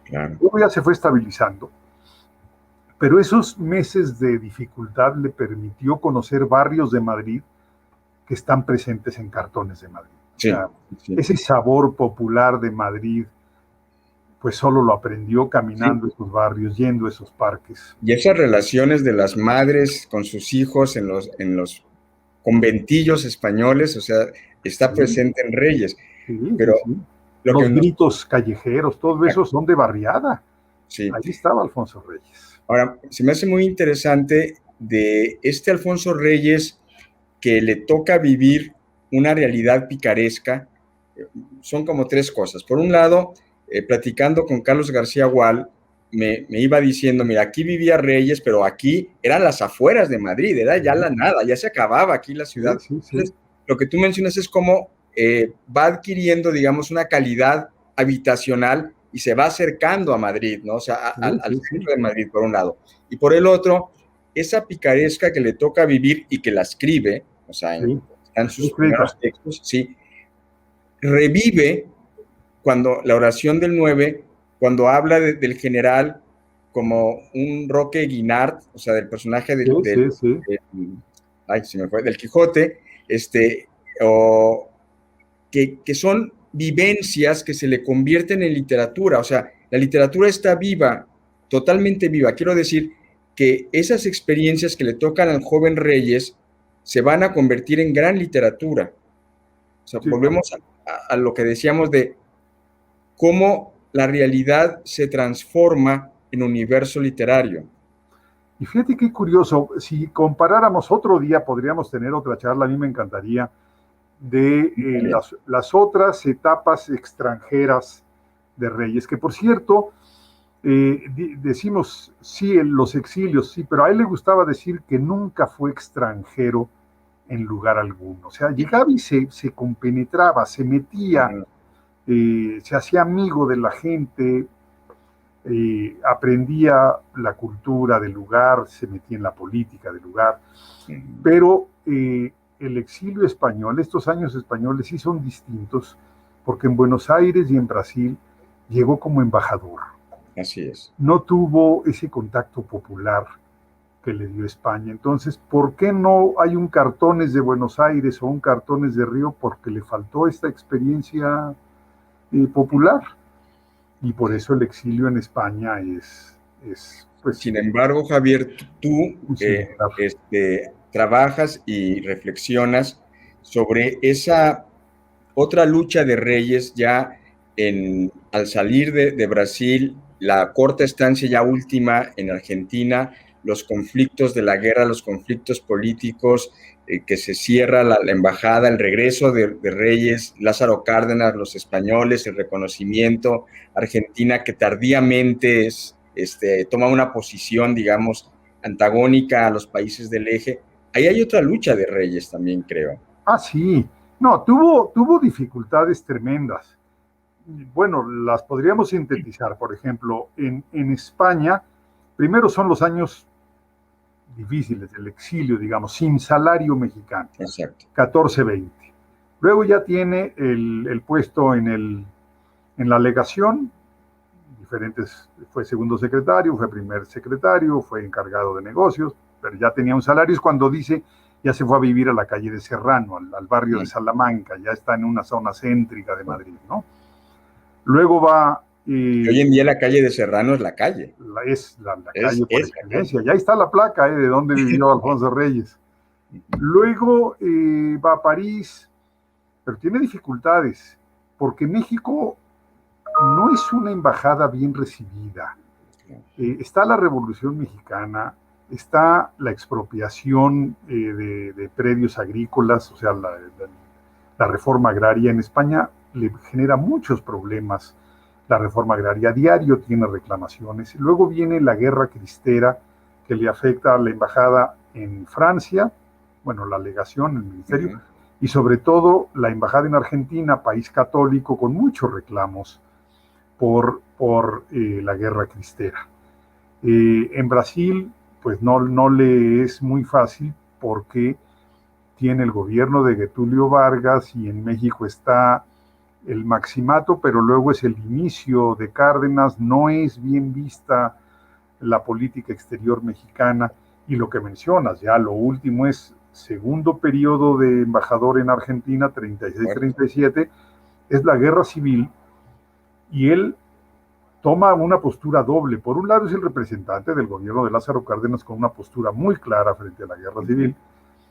Claro. Luego ya se fue estabilizando, pero esos meses de dificultad le permitió conocer barrios de Madrid que están presentes en Cartones de Madrid. Sí, o sea, ese sabor popular de Madrid, pues solo lo aprendió caminando esos barrios, yendo a esos parques. Y esas relaciones de las madres con sus hijos en los conventillos españoles, o sea, está presente en Reyes. Pero los gritos callejeros, todo eso son de barriada. Sí. Ahí estaba Alfonso Reyes. Ahora, se me hace muy interesante de este Alfonso Reyes que le toca vivir una realidad picaresca. Son como tres cosas. Por un lado, platicando con Carlos García Gual, me iba diciendo, mira, aquí vivía Reyes, pero aquí eran las afueras de Madrid, era ya la nada, ya se acababa aquí la ciudad. Entonces, lo que tú mencionas es cómo va adquiriendo, digamos, una calidad habitacional y se va acercando a Madrid, ¿no? O sea, al centro de Madrid, por un lado. Y por el otro, esa picaresca que le toca vivir y que la escribe, o sea, en sus primeros textos, revive cuando la oración del 9, cuando habla del general como un Roque Guinart, o sea, del personaje del Quijote, que son vivencias que se le convierten en literatura. O sea, la literatura está viva, totalmente viva. Quiero decir que esas experiencias que le tocan al joven Reyes se van a convertir en gran literatura. O sea, volvemos a lo que decíamos de cómo la realidad se transforma en universo literario. Y fíjate qué curioso, si comparáramos otro día, podríamos tener otra charla, a mí me encantaría, de las otras etapas extranjeras de Reyes, que por cierto, decimos, los exilios, pero a él le gustaba decir que nunca fue extranjero en lugar alguno. O sea, llegaba y se compenetraba, se metía, se hacía amigo de la gente, aprendía la cultura del lugar, se metía en la política del lugar, pero el exilio español, estos años españoles sí son distintos, porque en Buenos Aires y en Brasil llegó como embajador. Así es. No tuvo ese contacto popular que le dio España. Entonces, ¿por qué no hay un Cartones de Buenos Aires o un Cartones de Río? Porque le faltó esta experiencia popular. Y por eso el exilio en España es pues, sin embargo, Javier, tú trabajas y reflexionas sobre esa otra lucha de Reyes ya al salir de Brasil, la corta estancia ya última en Argentina, los conflictos de la guerra, los conflictos políticos, que se cierra la embajada, el regreso de Reyes, Lázaro Cárdenas, los españoles, el reconocimiento, Argentina que tardíamente toma una posición, digamos, antagónica a los países del eje. Ahí hay otra lucha de Reyes también, creo. Ah, sí. No, tuvo dificultades tremendas. Bueno, las podríamos sintetizar. Por ejemplo, en España, primero son los años difíciles, del exilio, digamos, sin salario mexicano. Exacto. 14-20. Luego ya tiene el puesto en la legación, fue segundo secretario, fue primer secretario, fue encargado de negocios, pero ya tenía un salario. Es cuando dice, ya se fue a vivir a la calle de Serrano, al barrio de Salamanca, ya está en una zona céntrica de Madrid, ¿no? Luego va... hoy en día la calle de Serrano es la calle. Es la calle por excelencia. Ya está la placa de dónde vivió Alfonso Reyes. Luego va a París, pero tiene dificultades, porque México no es una embajada bien recibida. Está la Revolución Mexicana, está la expropiación de predios agrícolas, o sea, la reforma agraria en España le genera muchos problemas. La reforma agraria a diario tiene reclamaciones. Luego viene la guerra cristera que le afecta a la embajada en Francia, bueno, la legación, el ministerio, y sobre todo la embajada en Argentina, país católico, con muchos reclamos por la guerra cristera. En Brasil, pues no le es muy fácil porque tiene el gobierno de Getúlio Vargas y en México está el maximato, pero luego es el inicio de Cárdenas, no es bien vista la política exterior mexicana. Y lo que mencionas, ya lo último es segundo periodo de embajador en Argentina, 36-37, es la guerra civil, y él toma una postura doble. Por un lado es el representante del gobierno de Lázaro Cárdenas con una postura muy clara frente a la guerra civil,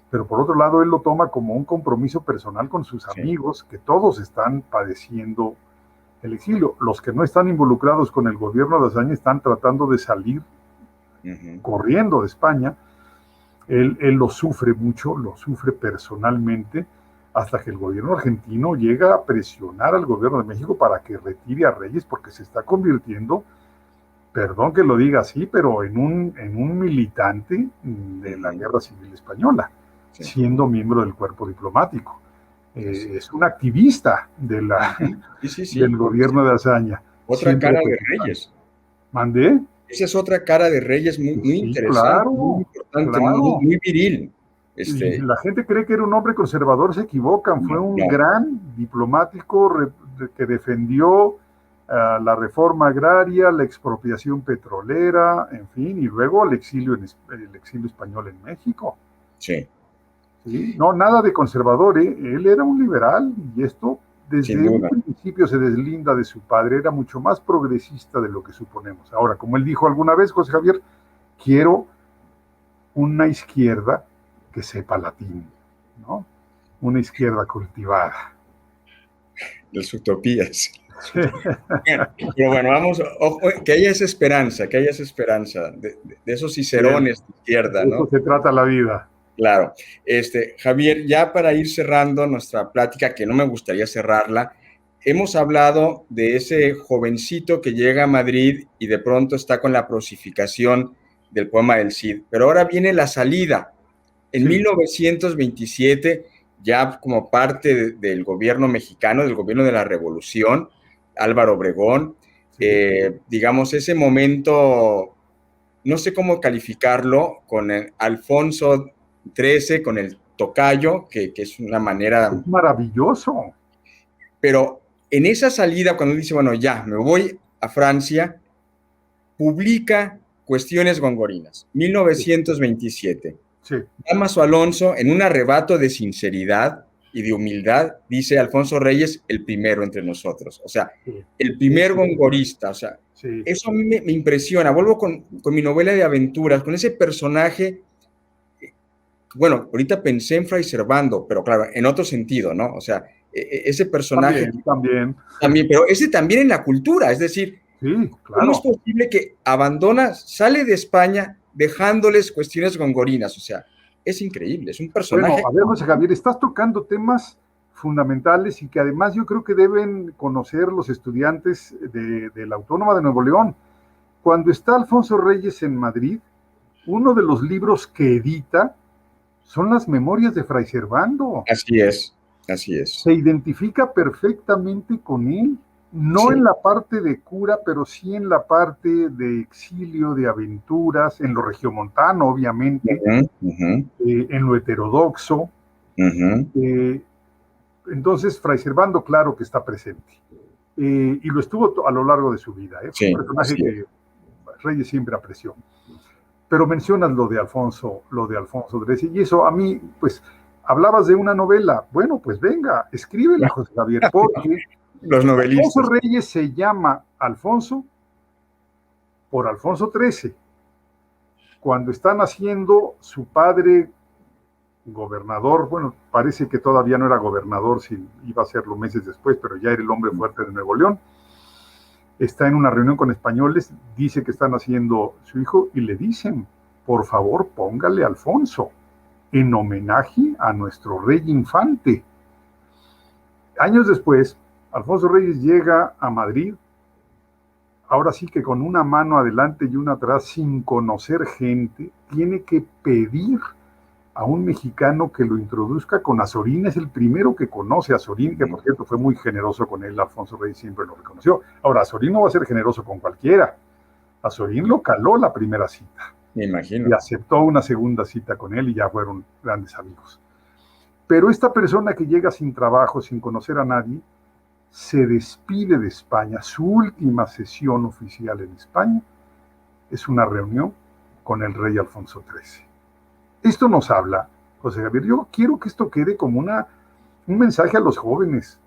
pero por otro lado él lo toma como un compromiso personal con sus amigos, que todos están padeciendo el exilio. Los que no están involucrados con el gobierno de Azaña están tratando de salir corriendo de España. Él lo sufre mucho, lo sufre personalmente, hasta que el gobierno argentino llega a presionar al gobierno de México para que retire a Reyes, porque se está convirtiendo, perdón que lo diga así, pero en un militante de la guerra civil española, siendo miembro del cuerpo diplomático. Es un activista del gobierno de Azaña. Otra cara de Reyes. ¿Mandé? Esa es otra cara de Reyes muy interesante, claro, muy importante, muy viril. La gente cree que era un hombre conservador, se equivocan. Fue un gran diplomático que defendió la reforma agraria, la expropiación petrolera, en fin, y luego el exilio español en México. Sí. No, nada de conservador, él era un liberal, y esto desde un principio se deslinda de su padre, era mucho más progresista de lo que suponemos. Ahora, como él dijo alguna vez, José Javier, quiero una izquierda que sepa latín, ¿no? Una izquierda cultivada. Las utopías. Pero bueno, vamos, ojo, que haya esa esperanza, de esos cicerones de izquierda, ¿no? De eso se trata la vida. Claro. Javier, ya para ir cerrando nuestra plática, que no me gustaría cerrarla, hemos hablado de ese jovencito que llega a Madrid y de pronto está con la prosificación del poema del Cid, pero ahora viene la salida. En 1927, ya como parte del gobierno mexicano, del gobierno de la Revolución, Álvaro Obregón, digamos, ese momento, no sé cómo calificarlo, con Alfonso XIII, con el tocayo, que es una manera... Es maravilloso. Pero en esa salida, cuando dice, bueno, ya, me voy a Francia, publica Cuestiones Gongorinas, 1927. Dámaso Alonso, en un arrebato de sinceridad y de humildad, dice Alfonso Reyes, el primero entre nosotros. O sea, el primer gongorista. O sea, eso a mí me impresiona. Vuelvo con mi novela de aventuras, con ese personaje. Bueno, ahorita pensé en Fray Servando, pero claro, en otro sentido, ¿no? O sea, ese personaje... También, pero ese también en la cultura, es decir, ¿cómo es posible que sale de España dejándoles Cuestiones Gongorinas? O sea, es increíble, es un personaje... Bueno, a ver, José Javier, estás tocando temas fundamentales y que además yo creo que deben conocer los estudiantes de la Autónoma de Nuevo León. Cuando está Alfonso Reyes en Madrid, uno de los libros que edita son las Memorias de Fray Servando. Así es. Se identifica perfectamente con él. No en la parte de cura, pero sí en la parte de exilio, de aventuras, en lo regiomontano, obviamente, en lo heterodoxo. Entonces, Fray Servando, claro que está presente. Y lo estuvo a lo largo de su vida. Fue un personaje que Reyes siempre apreció. Pero mencionas lo de Alfonso XIII, y eso a mí, pues, hablabas de una novela. Bueno, pues venga, escríbela, José Javier, porque los novelistas. Alfonso Reyes se llama Alfonso por Alfonso XIII. Cuando están haciendo su padre gobernador, bueno, parece que todavía no era gobernador, si iba a serlo meses después, pero ya era el hombre fuerte de Nuevo León. Está en una reunión con españoles, dice que están haciendo su hijo y le dicen, por favor, póngale Alfonso, en homenaje a nuestro rey infante. Años después, Alfonso Reyes llega a Madrid, ahora sí que con una mano adelante y una atrás, sin conocer gente, tiene que pedir a un mexicano que lo introduzca con Azorín. Es el primero que conoce a Azorín, que por cierto fue muy generoso con él. Alfonso Reyes siempre lo reconoció. Ahora, Azorín no va a ser generoso con cualquiera. Azorín lo caló la primera cita. Me imagino. Y aceptó una segunda cita con él y ya fueron grandes amigos. Pero esta persona que llega sin trabajo, sin conocer a nadie, se despide de España. Su última sesión oficial en España es una reunión con el rey Alfonso XIII. Esto nos habla, José Javier, yo quiero que esto quede como un mensaje a los jóvenes.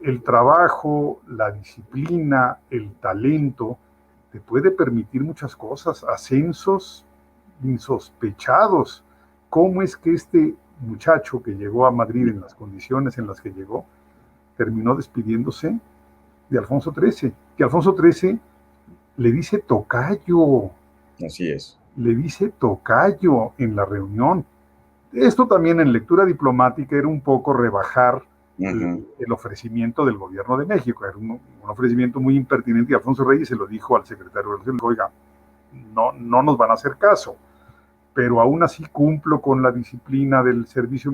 El trabajo, la disciplina, el talento, te puede permitir muchas cosas, ascensos insospechados. ¿Cómo es que este muchacho que llegó a Madrid en las condiciones en las que llegó, terminó despidiéndose de Alfonso XIII? Que Alfonso XIII le dice tocayo. Así es. Le dice tocayo en la reunión. Esto también en lectura diplomática era un poco rebajar el ofrecimiento del gobierno de México. Era un ofrecimiento muy impertinente, y Alfonso Reyes se lo dijo al secretario de Relaciones: oiga, no nos van a hacer caso, pero aún así cumplo con la disciplina del servicio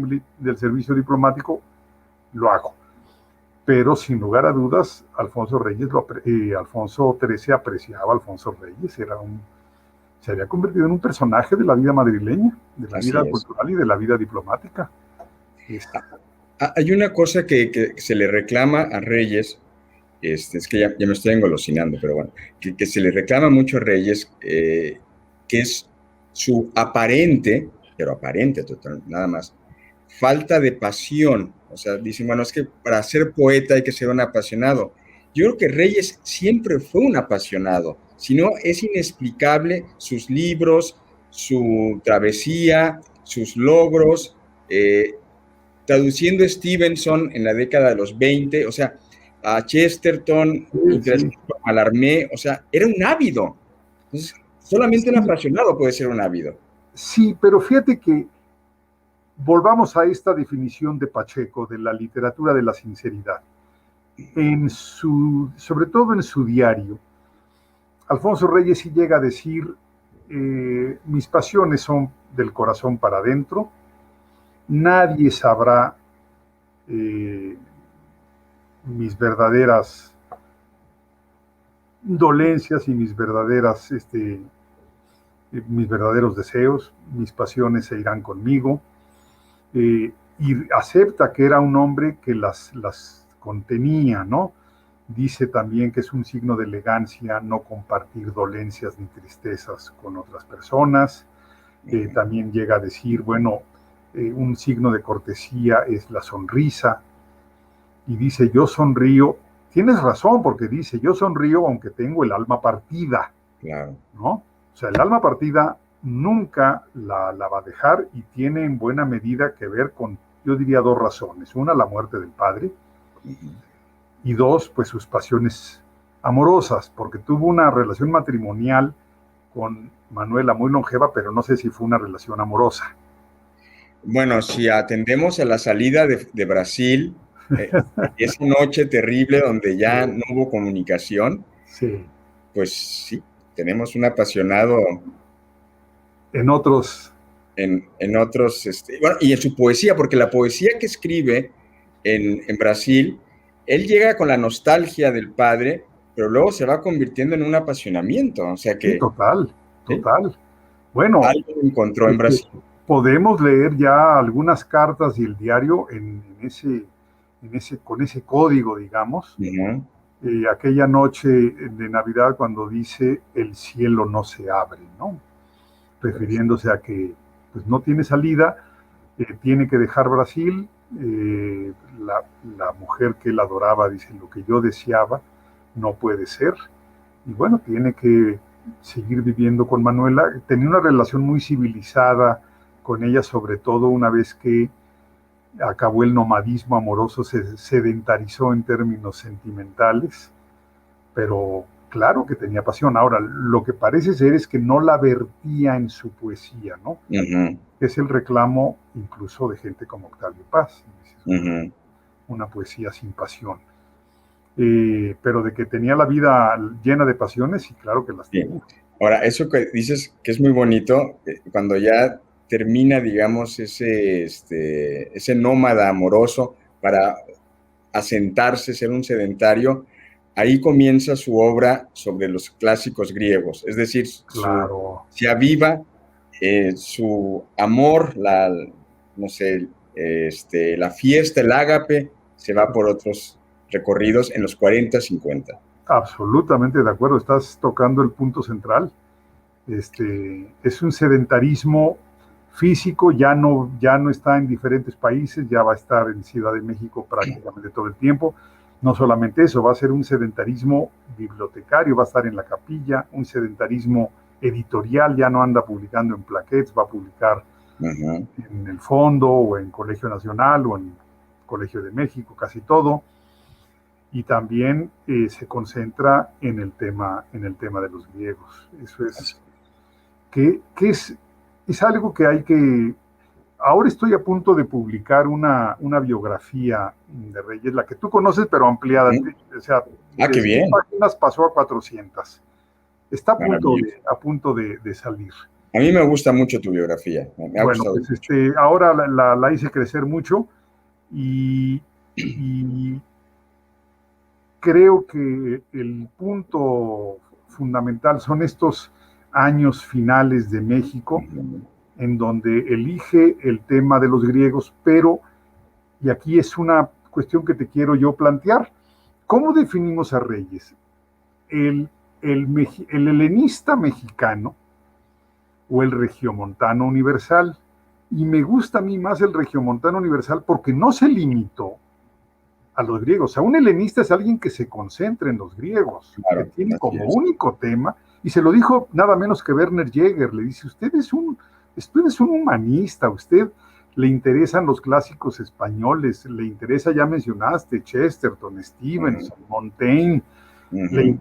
diplomático, lo hago. Pero sin lugar a dudas, Alfonso XIII apreciaba a Alfonso Reyes, se había convertido en un personaje de la vida madrileña, de la vida cultural y de la vida diplomática. Hay una cosa que se le reclama a Reyes, es que ya me estoy engolosinando, pero bueno, que se le reclama mucho a Reyes, que es su aparente total, nada más, falta de pasión. O sea, dicen, bueno, es que para ser poeta hay que ser un apasionado. Yo creo que Reyes siempre fue un apasionado, si no es inexplicable sus libros, su travesía, sus logros, traduciendo Stevenson en la década de los 20, o sea, a Chesterton, a Mallarmé, o sea, era un ávido. Entonces, solamente un apasionado puede ser un ávido. Sí, pero fíjate que volvamos a esta definición de Pacheco, de la literatura de la sinceridad. Sobre todo en su diario, Alfonso Reyes sí llega a decir, mis pasiones son del corazón para adentro, nadie sabrá mis verdaderas dolencias y mis verdaderos deseos, mis pasiones se irán conmigo, y acepta que era un hombre que las contenía, ¿no? Dice también que es un signo de elegancia no compartir dolencias ni tristezas con otras personas. También llega a decir, bueno, un signo de cortesía es la sonrisa. Y dice, yo sonrío. Tienes razón, porque dice, yo sonrío aunque tengo el alma partida. Claro. ¿No? O sea, el alma partida nunca la va a dejar, y tiene en buena medida que ver con, yo diría, dos razones. Una, la muerte del padre. Y dos, pues sus pasiones amorosas, porque tuvo una relación matrimonial con Manuela muy longeva, pero no sé si fue una relación amorosa. Bueno, si atendemos a la salida de Brasil, esa noche terrible donde ya no hubo comunicación, sí, pues sí, tenemos un apasionado en otros, bueno, y en su poesía, porque la poesía que escribe en Brasil él llega con la nostalgia del padre, pero luego se va convirtiendo en un apasionamiento, o sea Sí, que total, ¿sí? total. Bueno, Algo encontró en Brasil. podemos leer ya algunas cartas y el diario con ese código, digamos, Uh-huh. aquella noche de Navidad cuando dice el cielo no se abre, ¿no? Refiriéndose a que pues, no tiene salida, tiene que dejar Brasil, la mujer que él adoraba dice lo que yo deseaba no puede ser, y bueno, tiene que seguir viviendo con Manuela. Tenía una relación muy civilizada con ella, sobre todo una vez que acabó el nomadismo amoroso, se sedentarizó en términos sentimentales, pero claro que tenía pasión. Ahora, lo que parece ser es que no la vertía en su poesía, ¿no? Uh-huh. Es el reclamo incluso de gente como Octavio Paz, Uh-huh. una poesía sin pasión. Pero de que tenía la vida llena de pasiones, y claro que las Bien. tenía. Ahora, eso que dices que es muy bonito, cuando ya termina, digamos, ese nómada amoroso para asentarse, ser un sedentario, ahí comienza su obra sobre los clásicos griegos, es decir, Claro. se aviva su amor, no sé, la fiesta, el ágape, se va por otros recorridos en los 40, 50. Absolutamente de acuerdo, estás tocando el punto central. Es un sedentarismo físico, ya no está en diferentes países, ya va a estar en Ciudad de México prácticamente todo el tiempo. No solamente eso, va a ser un sedentarismo bibliotecario, va a estar en la capilla, un sedentarismo editorial, ya no anda publicando en plaquettes, va a publicar Uh-huh. en el Fondo o en Colegio Nacional o en Colegio de México, casi todo. Y también se concentra en el tema de los griegos. Eso es que es algo que hay que... Ahora estoy a punto de publicar una biografía de Reyes, la que tú conoces, pero ampliada. Uh-huh. O sea, Qué de 100 bien. páginas pasó a 400. Está Maravilloso. a punto de salir. A mí me gusta mucho tu biografía, me ha Bueno, gustado pues mucho. ahora la hice crecer mucho y creo que el punto fundamental son estos años finales de México, Uh-huh. en donde elige el tema de los griegos, pero, y aquí es una cuestión que te quiero yo plantear, ¿cómo definimos a Reyes? El helenista mexicano o el regiomontano universal. Y me gusta a mí más el regiomontano universal porque no se limitó a los griegos. O sea, un helenista es alguien que se concentra en los griegos, que Claro, tiene así como es. único tema, y se lo dijo nada menos que Werner Jäger, le dice, usted es un humanista, a usted le interesan los clásicos españoles, le interesa, ya mencionaste, Chesterton, Stevenson, Montaigne, Uh-huh.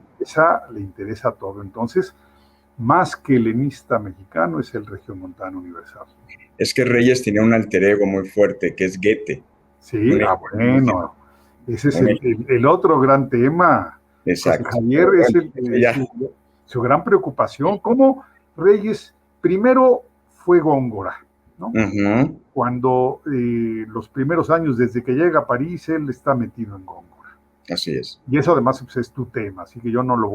le interesa todo. Entonces, más que helenista mexicano, es el regiomontano universal. Es que Reyes tenía un alter ego muy fuerte, que es Goethe. Sí, bueno, ese es Un- el otro gran tema. José Exacto. Javier Ya. su gran preocupación. ¿Cómo Reyes primero fue Góngora, ¿no? Uh-huh. Cuando los primeros años, desde que llega a París, él está metido en Góngora. Así es. Y eso además pues, es tu tema, así que yo no me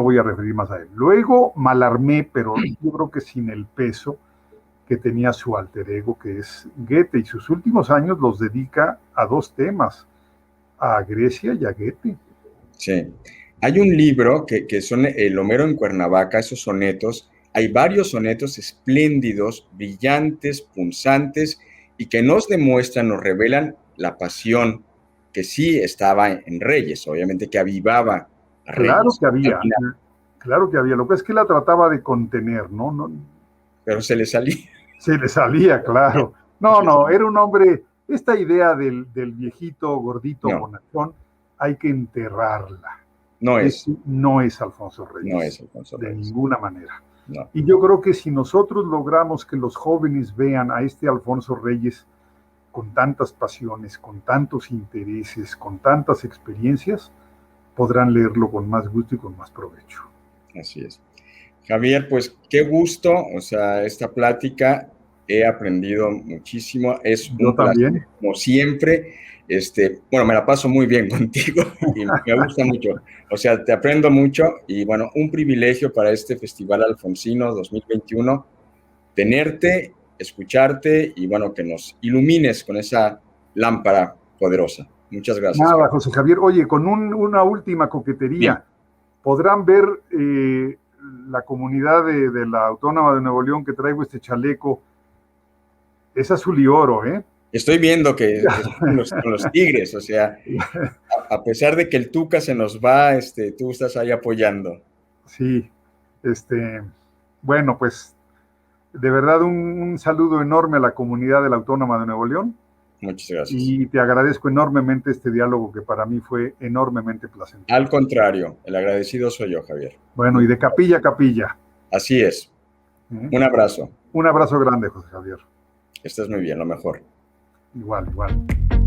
voy a referir más a él. Luego Mallarmé, pero yo creo que sin el peso que tenía su alter ego, que es Goethe, y sus últimos años los dedica a dos temas, a Grecia y a Goethe. Sí. Hay un libro que son el Homero en Cuernavaca, esos sonetos. Hay varios sonetos espléndidos, brillantes, punzantes, y que nos demuestran, nos revelan la pasión que sí estaba en Reyes, obviamente que avivaba a Claro Reyes. que había, claro que había. Lo que es que la trataba de contener, ¿no? Pero se le salía. Se le salía, claro. No, era un hombre, esta idea del viejito gordito bonachón, hay que enterrarla. No es. No es Alfonso Reyes. No es Alfonso Reyes. De ninguna manera. No. Y yo creo que si nosotros logramos que los jóvenes vean a este Alfonso Reyes con tantas pasiones, con tantos intereses, con tantas experiencias, podrán leerlo con más gusto y con más provecho. Así es. Javier, pues qué gusto, o sea, esta plática, he aprendido muchísimo, es Yo un placer, también. como siempre. Bueno, me la paso muy bien contigo y me gusta mucho. O sea, te aprendo mucho y bueno, un privilegio para este Festival Alfonsino 2021, tenerte, escucharte y bueno, que nos ilumines con esa lámpara poderosa. Muchas gracias. Nada, José Javier. Oye, con una última coquetería. Bien. Podrán ver la comunidad de la Autónoma de Nuevo León que traigo este chaleco. Es azul y oro, ¿eh? Estoy viendo que con los Tigres, o sea, a pesar de que el Tuca se nos va, tú estás ahí apoyando. Sí, bueno, pues de verdad un saludo enorme a la comunidad de la Autónoma de Nuevo León. Muchas gracias. Y te agradezco enormemente este diálogo que para mí fue enormemente placentero. Al contrario, el agradecido soy yo, Javier. Bueno, y de capilla a capilla. Así es. Un abrazo. Un abrazo grande, José Javier. Estás muy bien, lo mejor. Igual, igual.